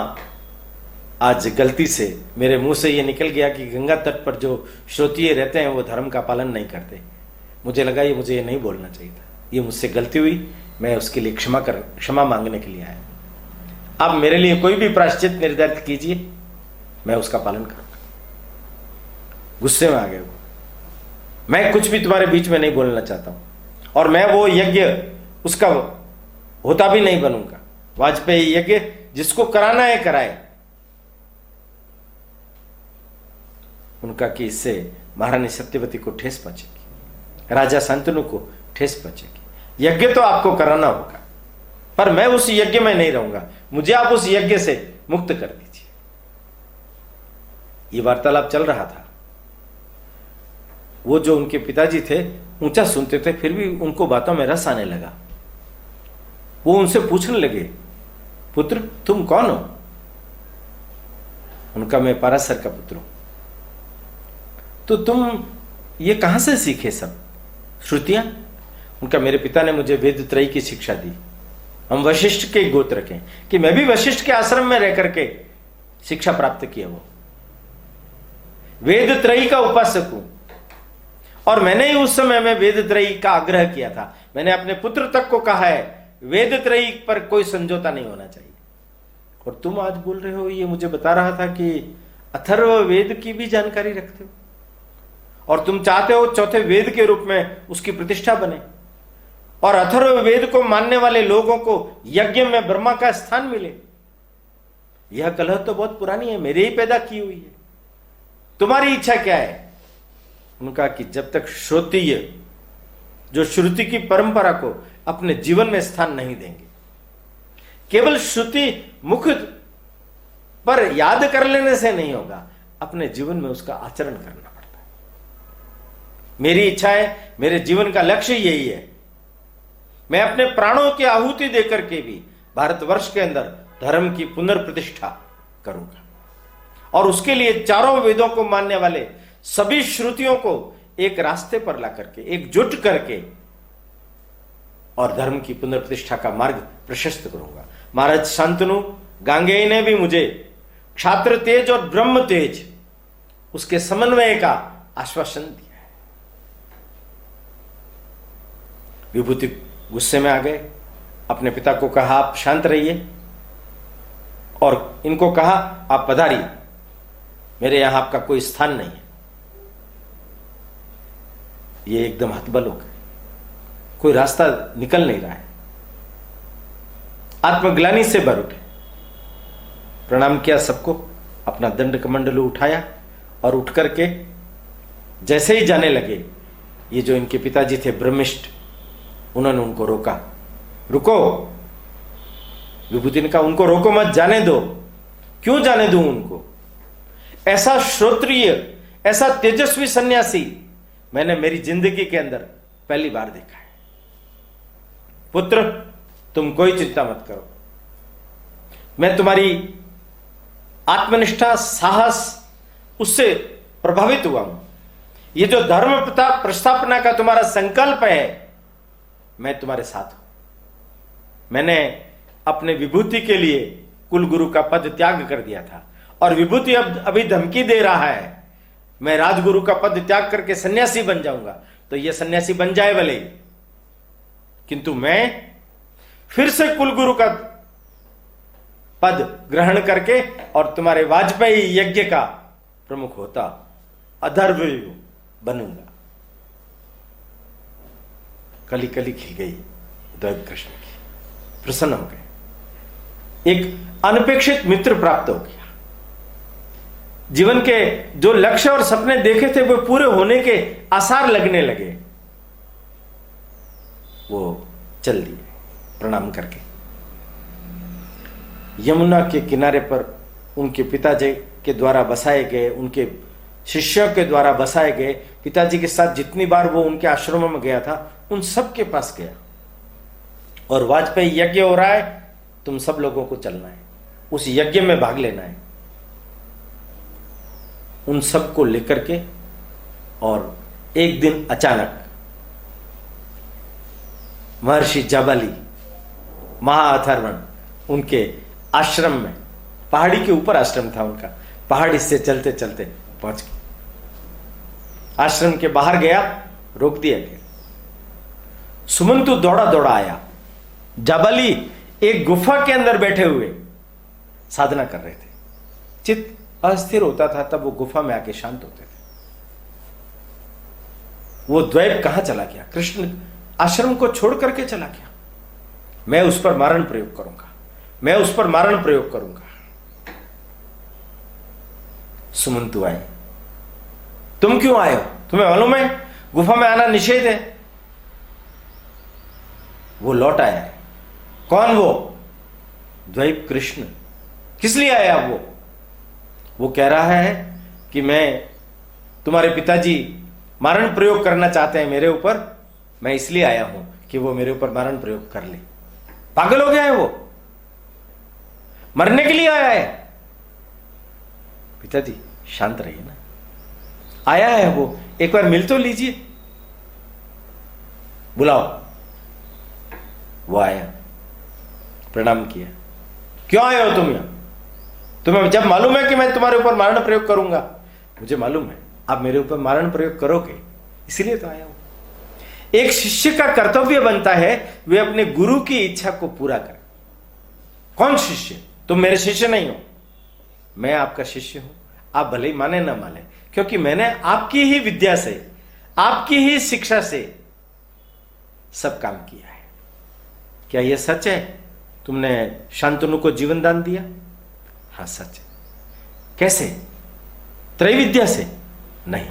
आज गलती से मेरे मुंह से यह निकल गया कि गंगा तट पर जो श्रोतीय रहते हैं वो धर्म का पालन नहीं करते। मुझे लगा मुझे ये नहीं बोलना चाहिए था, ये मुझसे गलती हुई, मैं उसके लिए क्षमा मांगने के लिए आया। आप मेरे लिए कोई भी प्रायश्चित निर्धारित कीजिए, मैं उसका पालन करूंगा। गुस्से में आ गए वो, मैं कुछ भी तुम्हारे बीच में नहीं बोलना चाहता हूं और मैं वो यज्ञ उसका होता भी नहीं बनूंगा। वाजपेयी यज्ञ जिसको कराना है कराए। उनका कि इससे महारानी सत्यवती को ठेस पहुंचेगी, राजा शांतनु को ठेस पहुंचेगी। यज्ञ तो आपको कराना होगा, पर मैं उस यज्ञ में नहीं रहूंगा, मुझे आप उस यज्ञ से मुक्त कर दीजिए। ये वार्तालाप चल रहा था। वो जो उनके पिताजी थे ऊंचा सुनते थे, फिर भी उनको बातों में रस आने लगा। वो उनसे पूछने लगे, पुत्र तुम कौन हो? उनका, मैं पारासर का पुत्र हूं। तो तुम ये कहां से सीखे सब श्रुतियां? उनका, मेरे पिता ने मुझे वेद त्रयी की शिक्षा दी। हम वशिष्ठ के गोत्र के, कि मैं भी वशिष्ठ के आश्रम में रह करके शिक्षा प्राप्त किया। वो वेद त्रयी का उपासक हूं, और मैंने ही उस समय में वेद त्रयी का आग्रह किया था। मैंने अपने पुत्र तक को कहा है वेद त्रयी पर कोई समझौता नहीं होना चाहिए। और तुम आज बोल रहे हो, ये मुझे बता रहा था कि अथर्व वेद की भी जानकारी रखते हो, और तुम चाहते हो चौथे वेद के रूप में उसकी प्रतिष्ठा बने, और अथर्व वेद को मानने वाले लोगों को यज्ञ में ब्रह्मा का स्थान मिले। यह कलह तो बहुत पुरानी है, मेरे ही पैदा की हुई है। तुम्हारी इच्छा क्या है? उनका, कि जब तक श्रोतीय जो श्रुति की परंपरा को अपने जीवन में स्थान नहीं देंगे, केवल श्रुति मुख पर याद कर लेने से नहीं होगा, अपने जीवन में उसका आचरण करना पड़ता है। मेरी इच्छा है, मेरे जीवन का लक्ष्य यही है, मैं अपने प्राणों की आहुति देकर के भी भारतवर्ष के अंदर धर्म की पुनर्प्रतिष्ठा करूंगा, और उसके लिए चारों वेदों को मानने वाले सभी श्रुतियों को एक रास्ते पर ला करके, एकजुट करके, और धर्म की पुनर्प्रतिष्ठा का मार्ग प्रशस्त करूंगा। महाराज शांतनु गांगेय ने भी मुझे क्षात्र तेज और ब्रह्म तेज उसके समन्वय का आश्वासन दिया है। विभूति गुस्से में आ गए, अपने पिता को कहा आप शांत रहिए, और इनको कहा आप पधारिए, मेरे यहां आपका कोई स्थान नहीं है। ये एकदम हतबल हो गए, कोई रास्ता निकल नहीं रहा है। आत्मग्लानि से भर उठे, प्रणाम किया सबको, अपना दंड कमंडलू उठाया, और उठ करके जैसे ही जाने लगे, ये जो इनके पिताजी थे ब्रह्मिष्ठ, उन्होंने उनको रोका। रुको, विभूति ने कहा उनको रोको मत, जाने दो। क्यों जाने दूं उनको? ऐसा श्रोत्रिय, ऐसा तेजस्वी सन्यासी मैंने मेरी जिंदगी के अंदर पहली बार देखा है। पुत्र तुम कोई चिंता मत करो, मैं तुम्हारी आत्मनिष्ठा, साहस उससे प्रभावित हुआ हूं। ये जो धर्म प्रस्थापना का तुम्हारा संकल्प है, मैं तुम्हारे साथ हूं। मैंने अपने विभूति के लिए कुलगुरु का पद त्याग कर दिया था, और विभूति अब अभी धमकी दे रहा है मैं राजगुरु का पद त्याग करके सन्यासी बन जाऊंगा। तो यह सन्यासी बन जाए भले, किंतु मैं फिर से कुलगुरु का पद ग्रहण करके और तुम्हारे वाजपेयी यज्ञ का प्रमुख होता अधर्वयु बनूंगा। कली कली खिल गई दैव कृष्ण की, प्रसन्न हो गए। एक अनपेक्षित मित्र प्राप्त हो गया। जीवन के जो लक्ष्य और सपने देखे थे वो पूरे होने के आसार लगने लगे। वो चल दिए प्रणाम करके। यमुना के किनारे पर उनके पिताजी के द्वारा बसाए गए, उनके शिष्यों के द्वारा बसाए गए, पिताजी के साथ जितनी बार वो उनके आश्रमों में गया था उन सब के पास गया, और वाजपेयी यज्ञ हो रहा है, तुम सब लोगों को चलना है, उस यज्ञ में भाग लेना है। उन सब को लेकर के, और एक दिन अचानक महर्षि जाबाली महाअथर्वण उनके आश्रम में, पहाड़ी के ऊपर आश्रम था उनका, पहाड़ी से चलते चलते पहुंच गए। आश्रम के बाहर गया, रोक दिया गया। सुमंतु दौड़ा दौड़ा आया। जाबाली एक गुफा के अंदर बैठे हुए साधना कर रहे थे। चित्त अस्थिर होता था तब वो गुफा में आके शांत होते थे। वो द्वैत कहां चला गया? कृष्ण आश्रम को छोड़ करके चला गया। मैं उस पर मारण प्रयोग करूंगा, मैं उस पर मारण प्रयोग करूंगा। सुमंतु आए। तुम क्यों आए हो? तुम्हें मालूम है गुफा में आना निषेध है। वो लौट आया है। कौन वो? द्वैत कृष्ण। किस लिए आया वो कह रहा है कि मैं तुम्हारे पिताजी मारण प्रयोग करना चाहते हैं मेरे ऊपर, मैं इसलिए आया हूं कि वो मेरे ऊपर मारण प्रयोग कर ले। पागल हो गया है वो, मरने के लिए आया है। पिताजी शांत रहिए ना, आया है वो, एक बार मिल तो लीजिए, बुलाओ। वो आया, प्रणाम किया। क्यों आए हो तुम यहां? तुम्हें जब मालूम है कि मैं तुम्हारे ऊपर मारण प्रयोग करूंगा, मुझे मालूम है आप मेरे ऊपर मारण प्रयोग करोगे, इसीलिए तो आया हूं। एक शिष्य का कर्तव्य बनता है वे अपने गुरु की इच्छा को पूरा करें। कौन शिष्य? तुम मेरे शिष्य नहीं हो, मैं आपका शिष्य हूं। आप भले ही माने ना माने, क्योंकि मैंने आपकी ही विद्या से, आपकी ही शिक्षा से सब काम किया है। क्या यह सच है? तुमने शांतनु को जीवन दान दिया? हाँ सच है। कैसे? त्रैविद्या से? नहीं,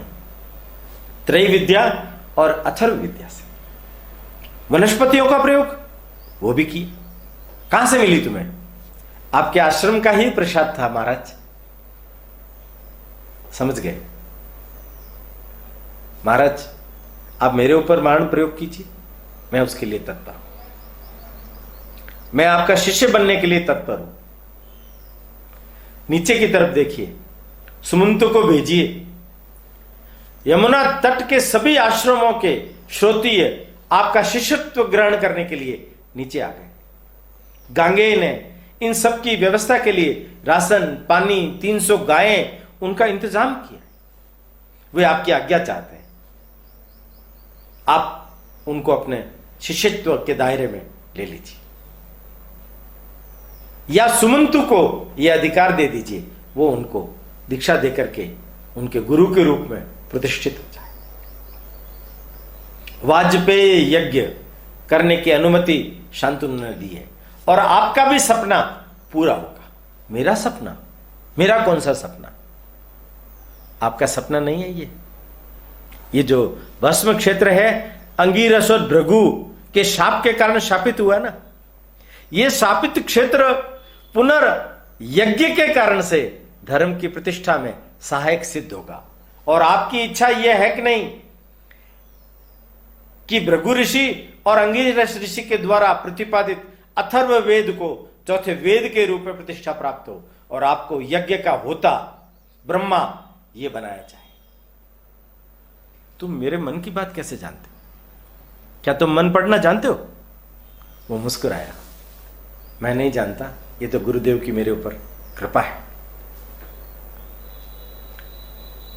त्रैविद्या और अथर्व विद्या से। वनस्पतियों का प्रयोग वो भी किया। कहां से मिली तुम्हें? आपके आश्रम का ही प्रसाद था महाराज। समझ गए महाराज, आप मेरे ऊपर मारण प्रयोग कीजिए, मैं उसके लिए तत्पर हूं। मैं आपका शिष्य बनने के लिए तत्पर हूं। नीचे की तरफ देखिए, सुमंत को भेजिए। यमुना तट के सभी आश्रमों के श्रोत्रिय आपका शिष्यत्व ग्रहण करने के लिए नीचे आ गए। गांगेय ने इन सब की व्यवस्था के लिए राशन, पानी, 300 गायें, उनका इंतजाम किया। वे आपकी आज्ञा चाहते हैं, आप उनको अपने शिष्यत्व के दायरे में ले लीजिए, या सुमंतु को यह अधिकार दे दीजिए, वो उनको दीक्षा देकर के उनके गुरु के रूप में प्रतिष्ठित हो जाए। वाजपेयी यज्ञ करने की अनुमति शांतनु ने दी है, और आपका भी सपना पूरा होगा। मेरा सपना? मेरा कौन सा सपना? आपका सपना नहीं है ये जो भस्म क्षेत्र है, अंगीरस और भृगु के शाप के कारण शापित हुआ ना, ये शापित क्षेत्र पुनर्यज्ञ के कारण से धर्म की प्रतिष्ठा में सहायक सिद्ध होगा। और आपकी इच्छा यह है कि नहीं कि भृगु ऋषि और अंगीरस ऋषि के द्वारा प्रतिपादित अथर्व वेद को चौथे वेद के रूप में प्रतिष्ठा प्राप्त हो, और आपको यज्ञ का होता ब्रह्मा ये बनाया जाए। तुम मेरे मन की बात कैसे जानते हो? क्या तुम मन पढ़ना जानते हो? वो मुस्कुराया। मैं नहीं जानता, ये तो गुरुदेव की मेरे ऊपर कृपा है।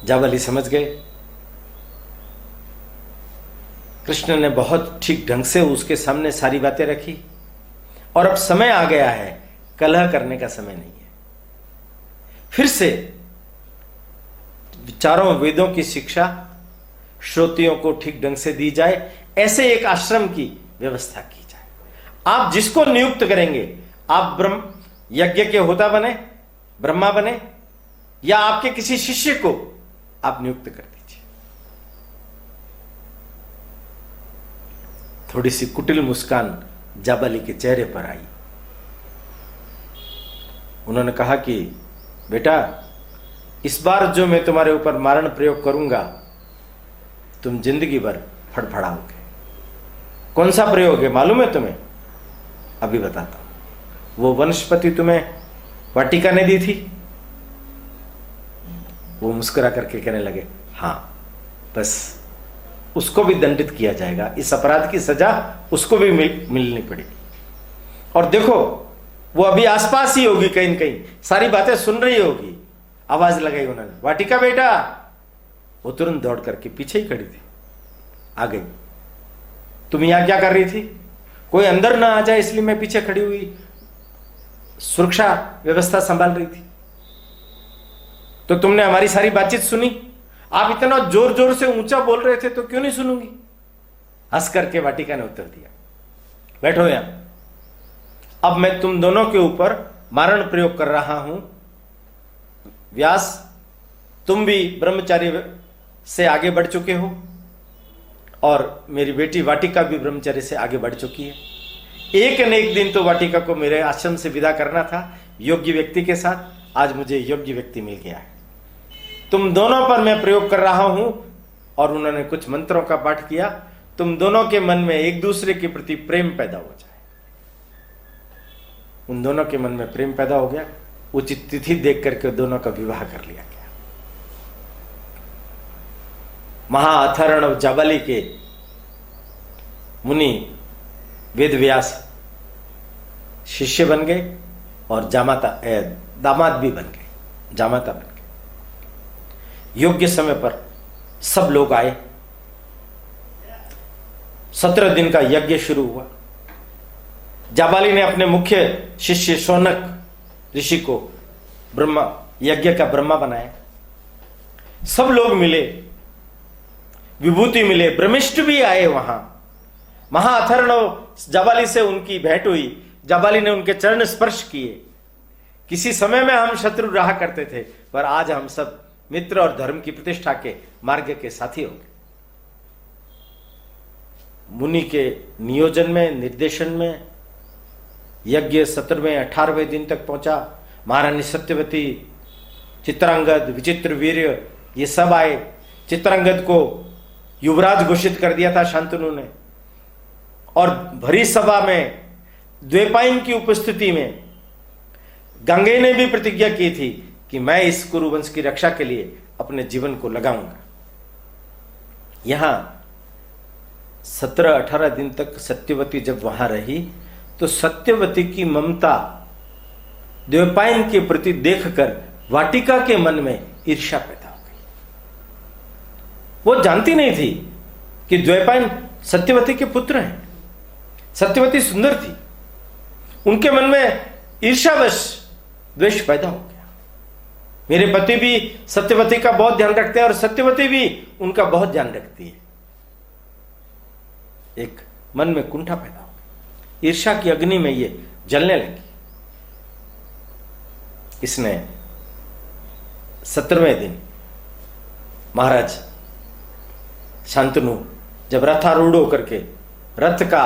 जावली समझ गए। कृष्ण ने बहुत ठीक ढंग से उसके सामने सारी बातें रखी, और अब समय आ गया है, कलह करने का समय नहीं है। फिर से चारों वेदों की शिक्षा श्रोतियों को ठीक ढंग से दी जाए, ऐसे एक आश्रम की व्यवस्था की जाए। आप जिसको नियुक्त करेंगे, आप ब्रह्म यज्ञ के होता बने, ब्रह्मा बने, या आपके किसी शिष्य को आप नियुक्त कर दीजिए। थोड़ी सी कुटिल मुस्कान जाबाली के चेहरे पर आई। उन्होंने कहा कि बेटा, इस बार जो मैं तुम्हारे ऊपर मारण प्रयोग करूंगा, तुम जिंदगी भर फड़फड़ाओगे। कौन सा प्रयोग है मालूम है तुम्हें? अभी बताता हूं। वो वनस्पति तुम्हें वाटिका ने दी थी? वो मुस्कुरा करके कहने लगे, हां, बस उसको भी दंडित किया जाएगा। इस अपराध की सजा उसको भी मिलनी पड़ेगी। और देखो, वो अभी आसपास ही होगी, कहीं न कहीं सारी बातें सुन रही होगी। आवाज लगाई उन्होंने, वाटिका बेटा। वो तुरंत दौड़ करके पीछे ही खड़ी थी, आ गई। तुम यहां क्या कर रही थी? कोई अंदर ना आ जाए इसलिए मैं पीछे खड़ी हुई सुरक्षा व्यवस्था संभाल रही थी। तो तुमने हमारी सारी बातचीत सुनी? आप इतना जोर जोर से ऊंचा बोल रहे थे, तो क्यों नहीं सुनूंगी? हंस करके वाटिका ने उत्तर दिया, बैठो यहां। अब मैं तुम दोनों के ऊपर मारण प्रयोग कर रहा हूं। व्यास, तुम भी ब्रह्मचार्य से आगे बढ़ चुके हो, और मेरी बेटी वाटिका भी ब्रह्मचर्य से आगे बढ़ चुकी है। एक न एक दिन तो वाटिका को मेरे आश्रम से विदा करना था योग्य व्यक्ति के साथ। आज मुझे योग्य व्यक्ति मिल गया है। तुम दोनों पर मैं प्रयोग कर रहा हूं और उन्होंने कुछ मंत्रों का पाठ किया, तुम दोनों के मन में एक दूसरे के प्रति प्रेम पैदा हो जाए। उन दोनों के मन में प्रेम पैदा हो गया। उचित तिथि देख करके दोनों का विवाह कर लिया गया। महाअथर्वण जाबाली के मुनि वेदव्यास शिष्य बन गए और दामाद भी बन गए, जामाता बन गए। योग्य समय पर सब लोग आए। 17 दिन का यज्ञ शुरू हुआ। जाबाली ने अपने मुख्य शिष्य शौनक ऋषि को ब्रह्मा यज्ञ का ब्रह्मा बनाया। सब लोग मिले, विभूति मिले, ब्रह्मिष्ठ भी आए वहां। महाअथर्वण जाबाली से उनकी भेंट हुई। जाबाली ने उनके चरण स्पर्श किए। किसी समय में हम शत्रु रहा करते थे, पर आज हम सब मित्र और धर्म की प्रतिष्ठा के मार्ग के साथी हो गए। मुनि के नियोजन में, निर्देशन में यज्ञ 17वें 18वें दिन तक पहुंचा। महारानी सत्यवती, चित्रांगद, विचित्र वीर्य, ये सब आए। चित्रांगद को युवराज घोषित कर दिया था शांतनु ने। और भरी सभा में द्वैपायन की उपस्थिति में गंगे ने भी प्रतिज्ञा की थी कि मैं इस कुरुवंश की रक्षा के लिए अपने जीवन को लगाऊंगा। यहां 17-18 दिन तक सत्यवती जब वहां रही तो सत्यवती की ममता द्वैपायन के प्रति देखकर वाटिका के मन में ईर्ष्या पैदा हो गई। वो जानती नहीं थी कि द्वैपायन सत्यवती के पुत्र हैं। सत्यवती सुंदर थी। उनके मन में ईर्ष्यावश द्वेष पैदा हो गया। मेरे पति भी सत्यवती का बहुत ध्यान रखते हैं और सत्यवती भी उनका बहुत ध्यान रखती है। एक मन में कुंठा पैदा हो गया। ईर्ष्या की अग्नि में ये जलने लगी। इसने 17वें दिन महाराज शांतनु जब रथारूढ़ होकर के रथ का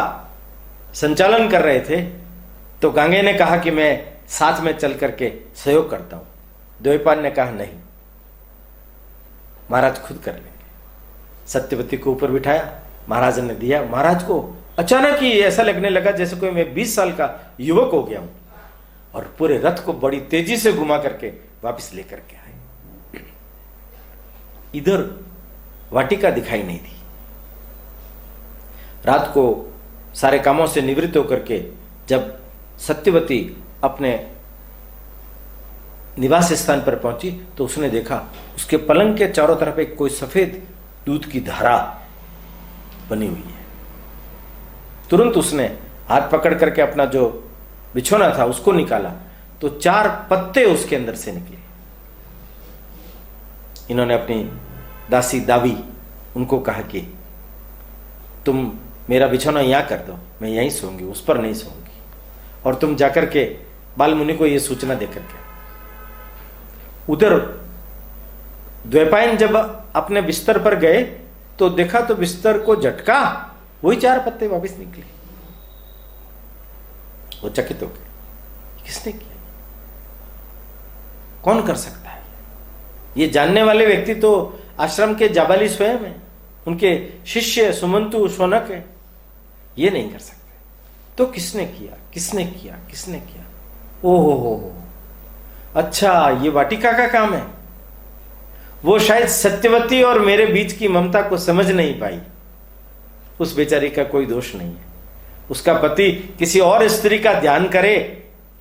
संचालन कर रहे थे तो गंगे ने कहा कि मैं साथ में चल करके सहयोग करता हूं। द्वैपायन ने कहा नहीं, महाराज खुद कर लेंगे। सत्यवती को ऊपर बिठाया, महाराज ने दिया। महाराज को अचानक ही ऐसा लगने लगा जैसे कोई मैं 20 साल का युवक हो गया हूं, और पूरे रथ को बड़ी तेजी से घुमा करके वापस लेकर के आए। इधर वाटिका दिखाई नहीं दी। रात को सारे कामों से निवृत्त होकर के जब सत्यवती अपने निवास स्थान पर पहुंची तो उसने देखा उसके पलंग के चारों तरफ एक कोई सफेद दूध की धारा बनी हुई है। तुरंत उसने हाथ पकड़ करके अपना जो बिछोना था उसको निकाला तो 4 पत्ते उसके अंदर से निकले। इन्होंने अपनी दासी दावी उनको कहा कि तुम मेरा बिछोना यहां कर दो, मैं यहीं सोऊंगी, उस पर नहीं सोऊंगी। और तुम जाकर के बाल मुनि को यह सूचना देकर के। उधर द्वैपायन जब अपने बिस्तर पर गए तो देखा तो बिस्तर को झटका वही 4 पत्ते वापस निकले। वो चकित हो गए, किसने किया? कौन कर सकता है? ये जानने वाले व्यक्ति तो आश्रम के जाबाली स्वयं है, उनके शिष्य सुमंतु शौनक है। ये नहीं कर सकते तो किसने किया? किसने किया? किसने किया? ओहो हो, अच्छा ये वाटिका का काम है। वो शायद सत्यवती और मेरे बीच की ममता को समझ नहीं पाई। उस बेचारी का कोई दोष नहीं है। उसका पति किसी और स्त्री का ध्यान करे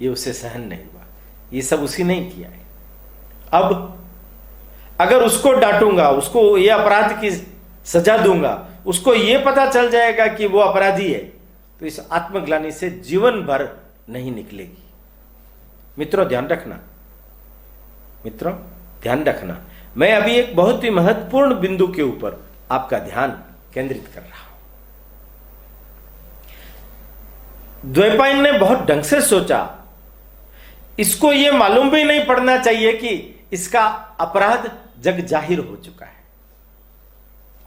ये उसे सहन नहीं हुआ। ये सब उसी ने किया है। अब अगर उसको डांटूंगा, उसको ये अपराध की सजा दूंगा, उसको ये पता चल जाएगा कि वो अपराधी है, तो इस आत्मग्लानि से जीवन भर नहीं निकलेगी। मित्रों ध्यान रखना, मित्रों ध्यान रखना, मैं अभी एक बहुत ही महत्वपूर्ण बिंदु के ऊपर आपका ध्यान केंद्रित कर रहा हूं। द्वैपायन ने बहुत ढंग से सोचा। इसको यह मालूम भी नहीं पड़ना चाहिए कि इसका अपराध जग जाहिर हो चुका है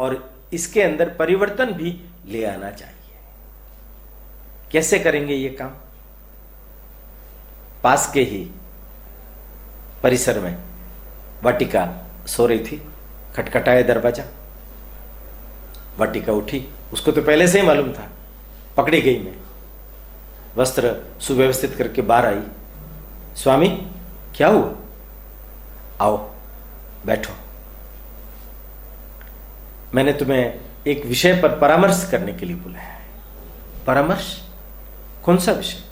और इसके अंदर परिवर्तन भी ले आना चाहिए। कैसे करेंगे ये काम? पास के ही परिसर में वाटिका सो रही थी। खटखटाया दरवाजा, वाटिका उठी, उसको तो पहले से ही मालूम था, पकड़ी गई मैं, वस्त्र सुव्यवस्थित करके बाहर आई। स्वामी क्या हुआ? आओ बैठो, मैंने तुम्हें एक विषय पर परामर्श करने के लिए बुलाया है। परामर्श? कौन सा विषय?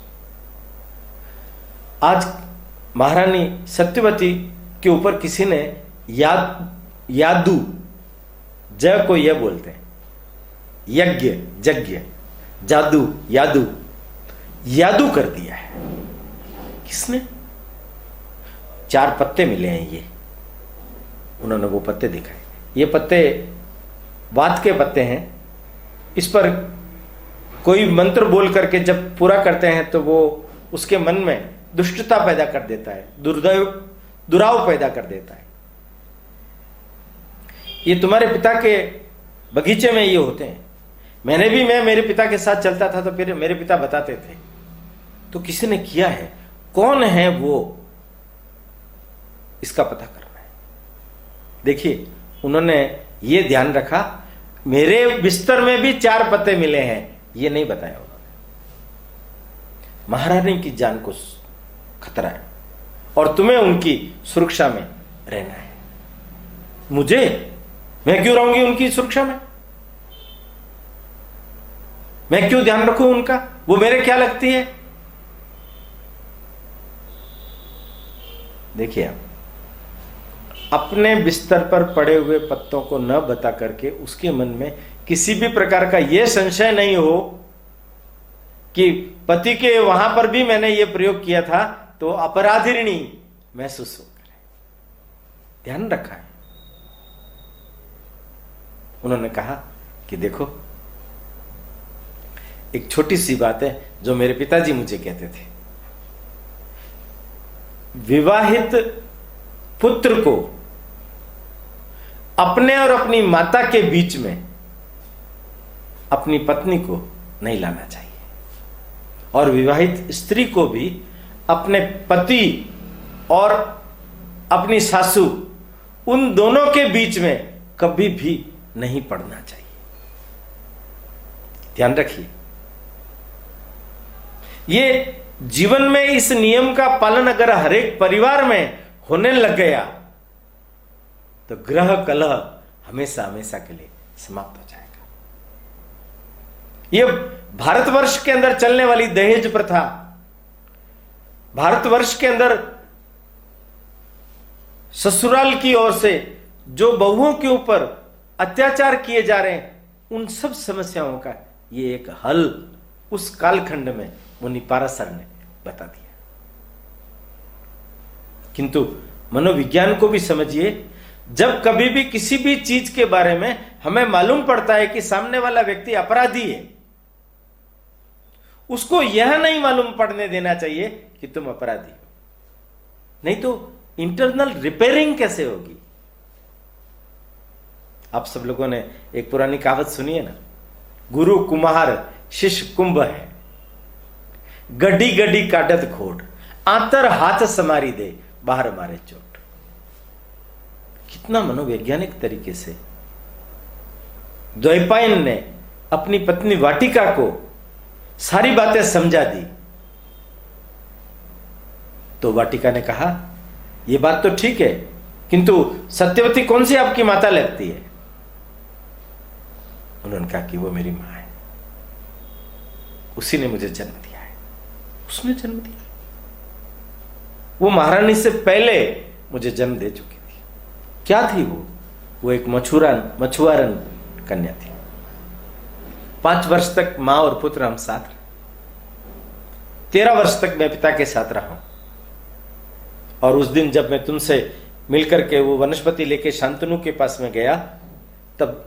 आज महारानी सत्यवती के ऊपर किसी ने यादू, ज को यह बोलते हैं, यज्ञ, यज्ञ, जादू, यादू कर दिया है। किसने? 4 पत्ते मिले हैं ये, उन्होंने वो पत्ते दिखाए। ये पत्ते वात के पत्ते हैं, इस पर कोई मंत्र बोल करके जब पूरा करते हैं तो वो उसके मन में दुष्टता पैदा कर देता है, दुराव पैदा कर देता है। ये तुम्हारे पिता के बगीचे में ये होते हैं। मैं मेरे पिता के साथ चलता था तो फिर मेरे पिता बताते थे, तो किसी ने किया है, कौन है वो, इसका पता करना है। देखिए उन्होंने ये ध्यान रखा, मेरे बिस्तर में भी 4 पत्ते मिले हैं, ये नहीं बताया उन्होंने। महारानी की जान को खतरा है और तुम्हें उनकी सुरक्षा में रहना है। मैं क्यों रहूंगी उनकी सुरक्षा में? मैं क्यों ध्यान रखूं उनका? वो मेरे क्या लगती है? देखिए आप अपने बिस्तर पर पड़े हुए पत्तों को न बता करके उसके मन में किसी भी प्रकार का यह संशय नहीं हो कि पति के वहां पर भी मैंने यह प्रयोग किया था तो अपराधिणी महसूस हो करे। ध्यान रखा है। उन्होंने कहा कि देखो एक छोटी सी बात है जो मेरे पिताजी मुझे कहते थे, विवाहित पुत्र को अपने और अपनी माता के बीच में अपनी पत्नी को नहीं लाना चाहिए, और विवाहित स्त्री को भी अपने पति और अपनी सासू उन दोनों के बीच में कभी भी नहीं पड़ना चाहिए। ध्यान रखिए, ये जीवन में इस नियम का पालन अगर हर एक परिवार में होने लग गया तो ग्रह कलह हमेशा हमेशा के लिए समाप्त हो जाएगा। यह भारतवर्ष के अंदर चलने वाली दहेज प्रथा, भारतवर्ष के अंदर ससुराल की ओर से जो बहुओं के ऊपर अत्याचार किए जा रहे हैं, उन सब समस्याओं का ये एक हल उस कालखंड में मुनि पाराशर ने बता दिया। किंतु मनोविज्ञान को भी समझिए, जब कभी भी किसी भी चीज के बारे में हमें मालूम पड़ता है कि सामने वाला व्यक्ति अपराधी है, उसको यह नहीं मालूम पड़ने देना चाहिए कि तुम अपराधी हो, नहीं तो इंटरनल रिपेयरिंग कैसे होगी। आप सब लोगों ने एक पुरानी कहावत सुनी है ना, गुरु कुम्हार शिष्य कुंभ है, गड्डी गड्डी काटत खोट, आंतर हाथ समारी दे, बाहर मारे चोट। कितना मनोवैज्ञानिक तरीके से द्वैपायन ने अपनी पत्नी वाटिका को सारी बातें समझा दी। तो वाटिका ने कहा यह बात तो ठीक है, किंतु सत्यवती कौन सी आपकी माता लगती है? उन्होंने कहा कि वो मेरी मां है, उसी ने मुझे जन्म दिया है। उसने जन्म दिया? वो महारानी से पहले मुझे जन्म दे चुकी थी। क्या थी वो एक मछुआरन कन्या थी। 5 वर्ष तक मां और पुत्र हम साथ रहे। 13 वर्ष तक मैं पिता के साथ रहा हूं, और उस दिन जब मैं तुमसे मिलकर के वो वनस्पति लेके शांतनु के पास में गया, तब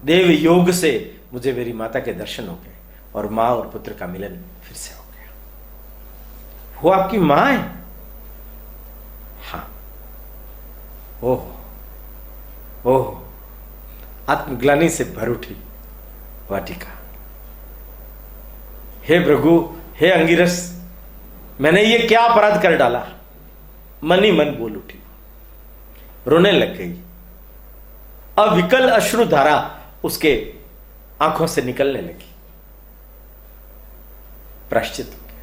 देव योग से मुझे मेरी माता के दर्शन हो गए और मां और पुत्र का मिलन फिर से हो गया। वो आपकी मां है? हाँ। ओह ओह, आत्मग्लानि से भर उठी वाटिका। हे भृगु, हे अंगिरस, मैंने ये क्या अपराध कर डाला? मन ही मन बोल उठी, रोने लग गई। अविकल अश्रुधारा उसके आंखों से निकलने लगी। प्रायश्चित हो गया,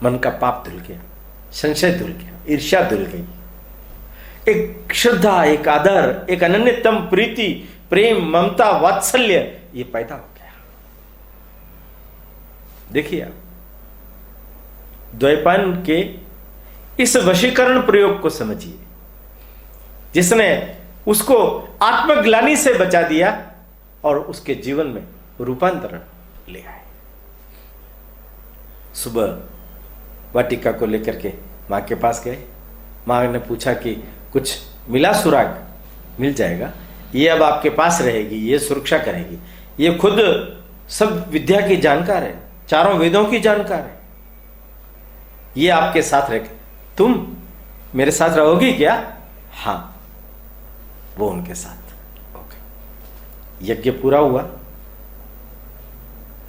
मन का पाप धुल गया, संशय धुल गया, ईर्ष्या धुल गई, एक श्रद्धा, एक आदर, एक अनन्यतम प्रीति, प्रेम, ममता, वात्सल्य ये पैदा हो गया। देखिए आप द्वैपायन के इस वशीकरण प्रयोग को समझिए, जिसने उसको आत्मग्लानि से बचा दिया और उसके जीवन में रूपांतरण ले आए। सुबह वाटिका को लेकर के मां के पास गए। मां ने पूछा कि कुछ मिला सुराग? मिल जाएगा, ये अब आपके पास रहेगी, ये सुरक्षा करेगी, ये खुद सब विद्या की जानकार है, चारों वेदों की जानकार है, ये आपके साथ रहे। तुम मेरे साथ रहोगी क्या? हां, वो उनके साथ हो गए। यज्ञ पूरा हुआ,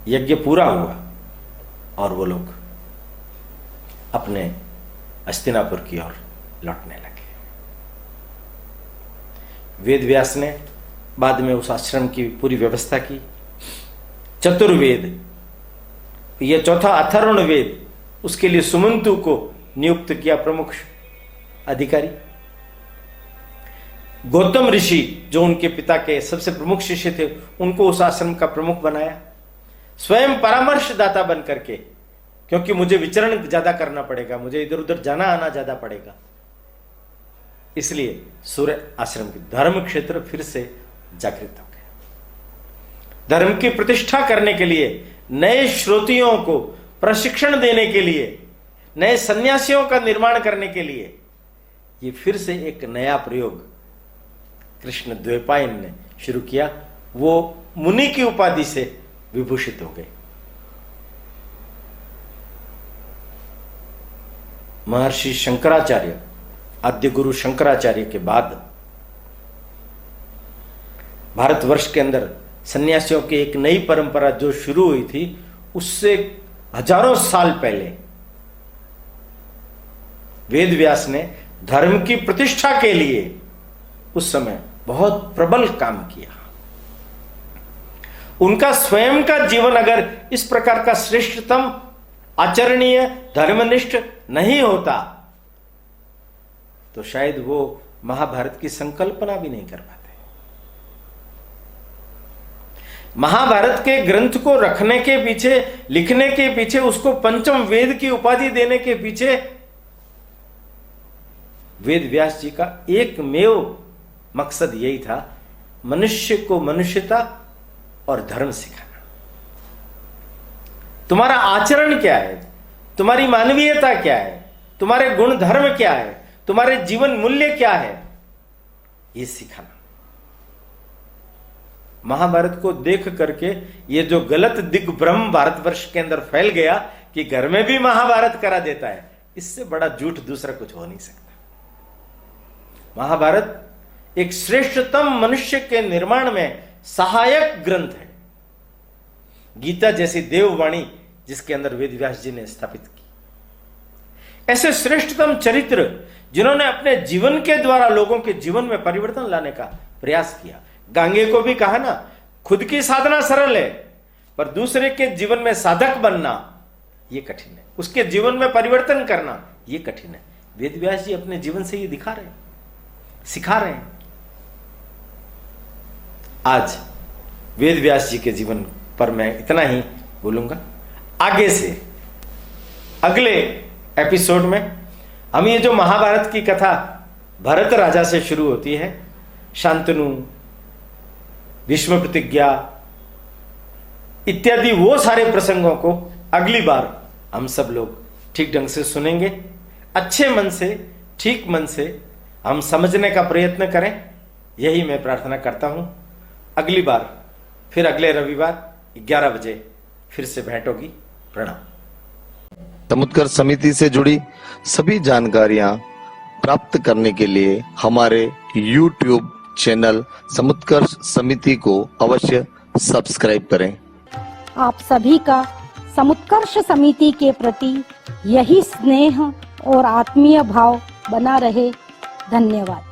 यज्ञ पूरा हुआ और वो लोग अपने हस्तिनापुर की ओर लौटने लगे। वेद व्यास ने बाद में उस आश्रम की पूरी व्यवस्था की। चतुर्वेद, ये चौथा अथर्वण वेद, उसके लिए सुमंतु को नियुक्त किया प्रमुख अधिकारी। गौतम ऋषि जो उनके पिता के सबसे प्रमुख शिष्य थे, उनको उस आश्रम का प्रमुख बनाया। स्वयं परामर्शदाता बन करके, क्योंकि मुझे विचरण ज्यादा करना पड़ेगा, मुझे इधर उधर जाना आना ज्यादा पड़ेगा, इसलिए सूर्य आश्रम के धर्म क्षेत्र फिर से जागृत हो गया। धर्म की प्रतिष्ठा करने के लिए, नए श्रोतियों को प्रशिक्षण देने के लिए, नए सन्यासियों का निर्माण करने के लिए ये फिर से एक नया प्रयोग कृष्ण द्वैपायन ने शुरू किया। वो मुनि की उपाधि से विभूषित हो गए। महर्षि शंकराचार्य, आद्य गुरु शंकराचार्य के बाद भारतवर्ष के अंदर सन्यासियों की एक नई परंपरा जो शुरू हुई थी, उससे हजारों साल पहले वेद व्यास ने धर्म की प्रतिष्ठा के लिए उस समय बहुत प्रबल काम किया। उनका स्वयं का जीवन अगर इस प्रकार का श्रेष्ठतम, आचरणीय, धर्मनिष्ठ नहीं होता तो शायद वो महाभारत की संकल्पना भी नहीं कर पाते। महाभारत के ग्रंथ को रखने के पीछे, लिखने के पीछे, उसको पंचम वेद की उपाधि देने के पीछे वेद व्यास जी का एकमेव मकसद यही था, मनुष्य को मनुष्यता और धर्म सिखाना। तुम्हारा आचरण क्या है, तुम्हारी मानवीयता क्या है, तुम्हारे गुण धर्म क्या है, तुम्हारे जीवन मूल्य क्या है, ये सिखाना। महाभारत को देख करके ये जो गलत दिग्भ्रम भारतवर्ष के अंदर फैल गया कि घर में भी महाभारत करा देता है, इससे बड़ा झूठ दूसरा कुछ हो नहीं सकता। महाभारत एक श्रेष्ठतम मनुष्य के निर्माण में सहायक ग्रंथ है। गीता जैसी देववाणी जिसके अंदर वेद व्यास जी ने स्थापित की। ऐसे श्रेष्ठतम चरित्र जिन्होंने अपने जीवन के द्वारा लोगों के जीवन में परिवर्तन लाने का प्रयास किया। गांगे को भी कहा ना, खुद की साधना सरल है पर दूसरे के जीवन में साधक बनना यह कठिन है, उसके जीवन में परिवर्तन करना यह कठिन है। वेद व्यास जी अपने जीवन से ये दिखा रहे हैं, सिखा रहे हैं। आज वेद व्यास जी के जीवन पर मैं इतना ही बोलूंगा। आगे से अगले एपिसोड में हम ये जो महाभारत की कथा भरत राजा से शुरू होती है, शांतनु, भीष्म प्रतिज्ञा इत्यादि वो सारे प्रसंगों को अगली बार हम सब लोग ठीक ढंग से सुनेंगे। अच्छे मन से, ठीक मन से हम समझने का प्रयत्न करें, यही मैं प्रार्थना करता हूं। अगली बार फिर अगले रविवार 11 बजे फिर से भेंट होगी। प्रणाम। समुत्कर्ष समिति से जुड़ी सभी जानकारियां प्राप्त करने के लिए हमारे YouTube चैनल समुत्कर्ष समिति को अवश्य सब्सक्राइब करें। आप सभी का समुत्कर्ष समिति के प्रति यही स्नेह और आत्मीय भाव बना रहे। धन्यवाद।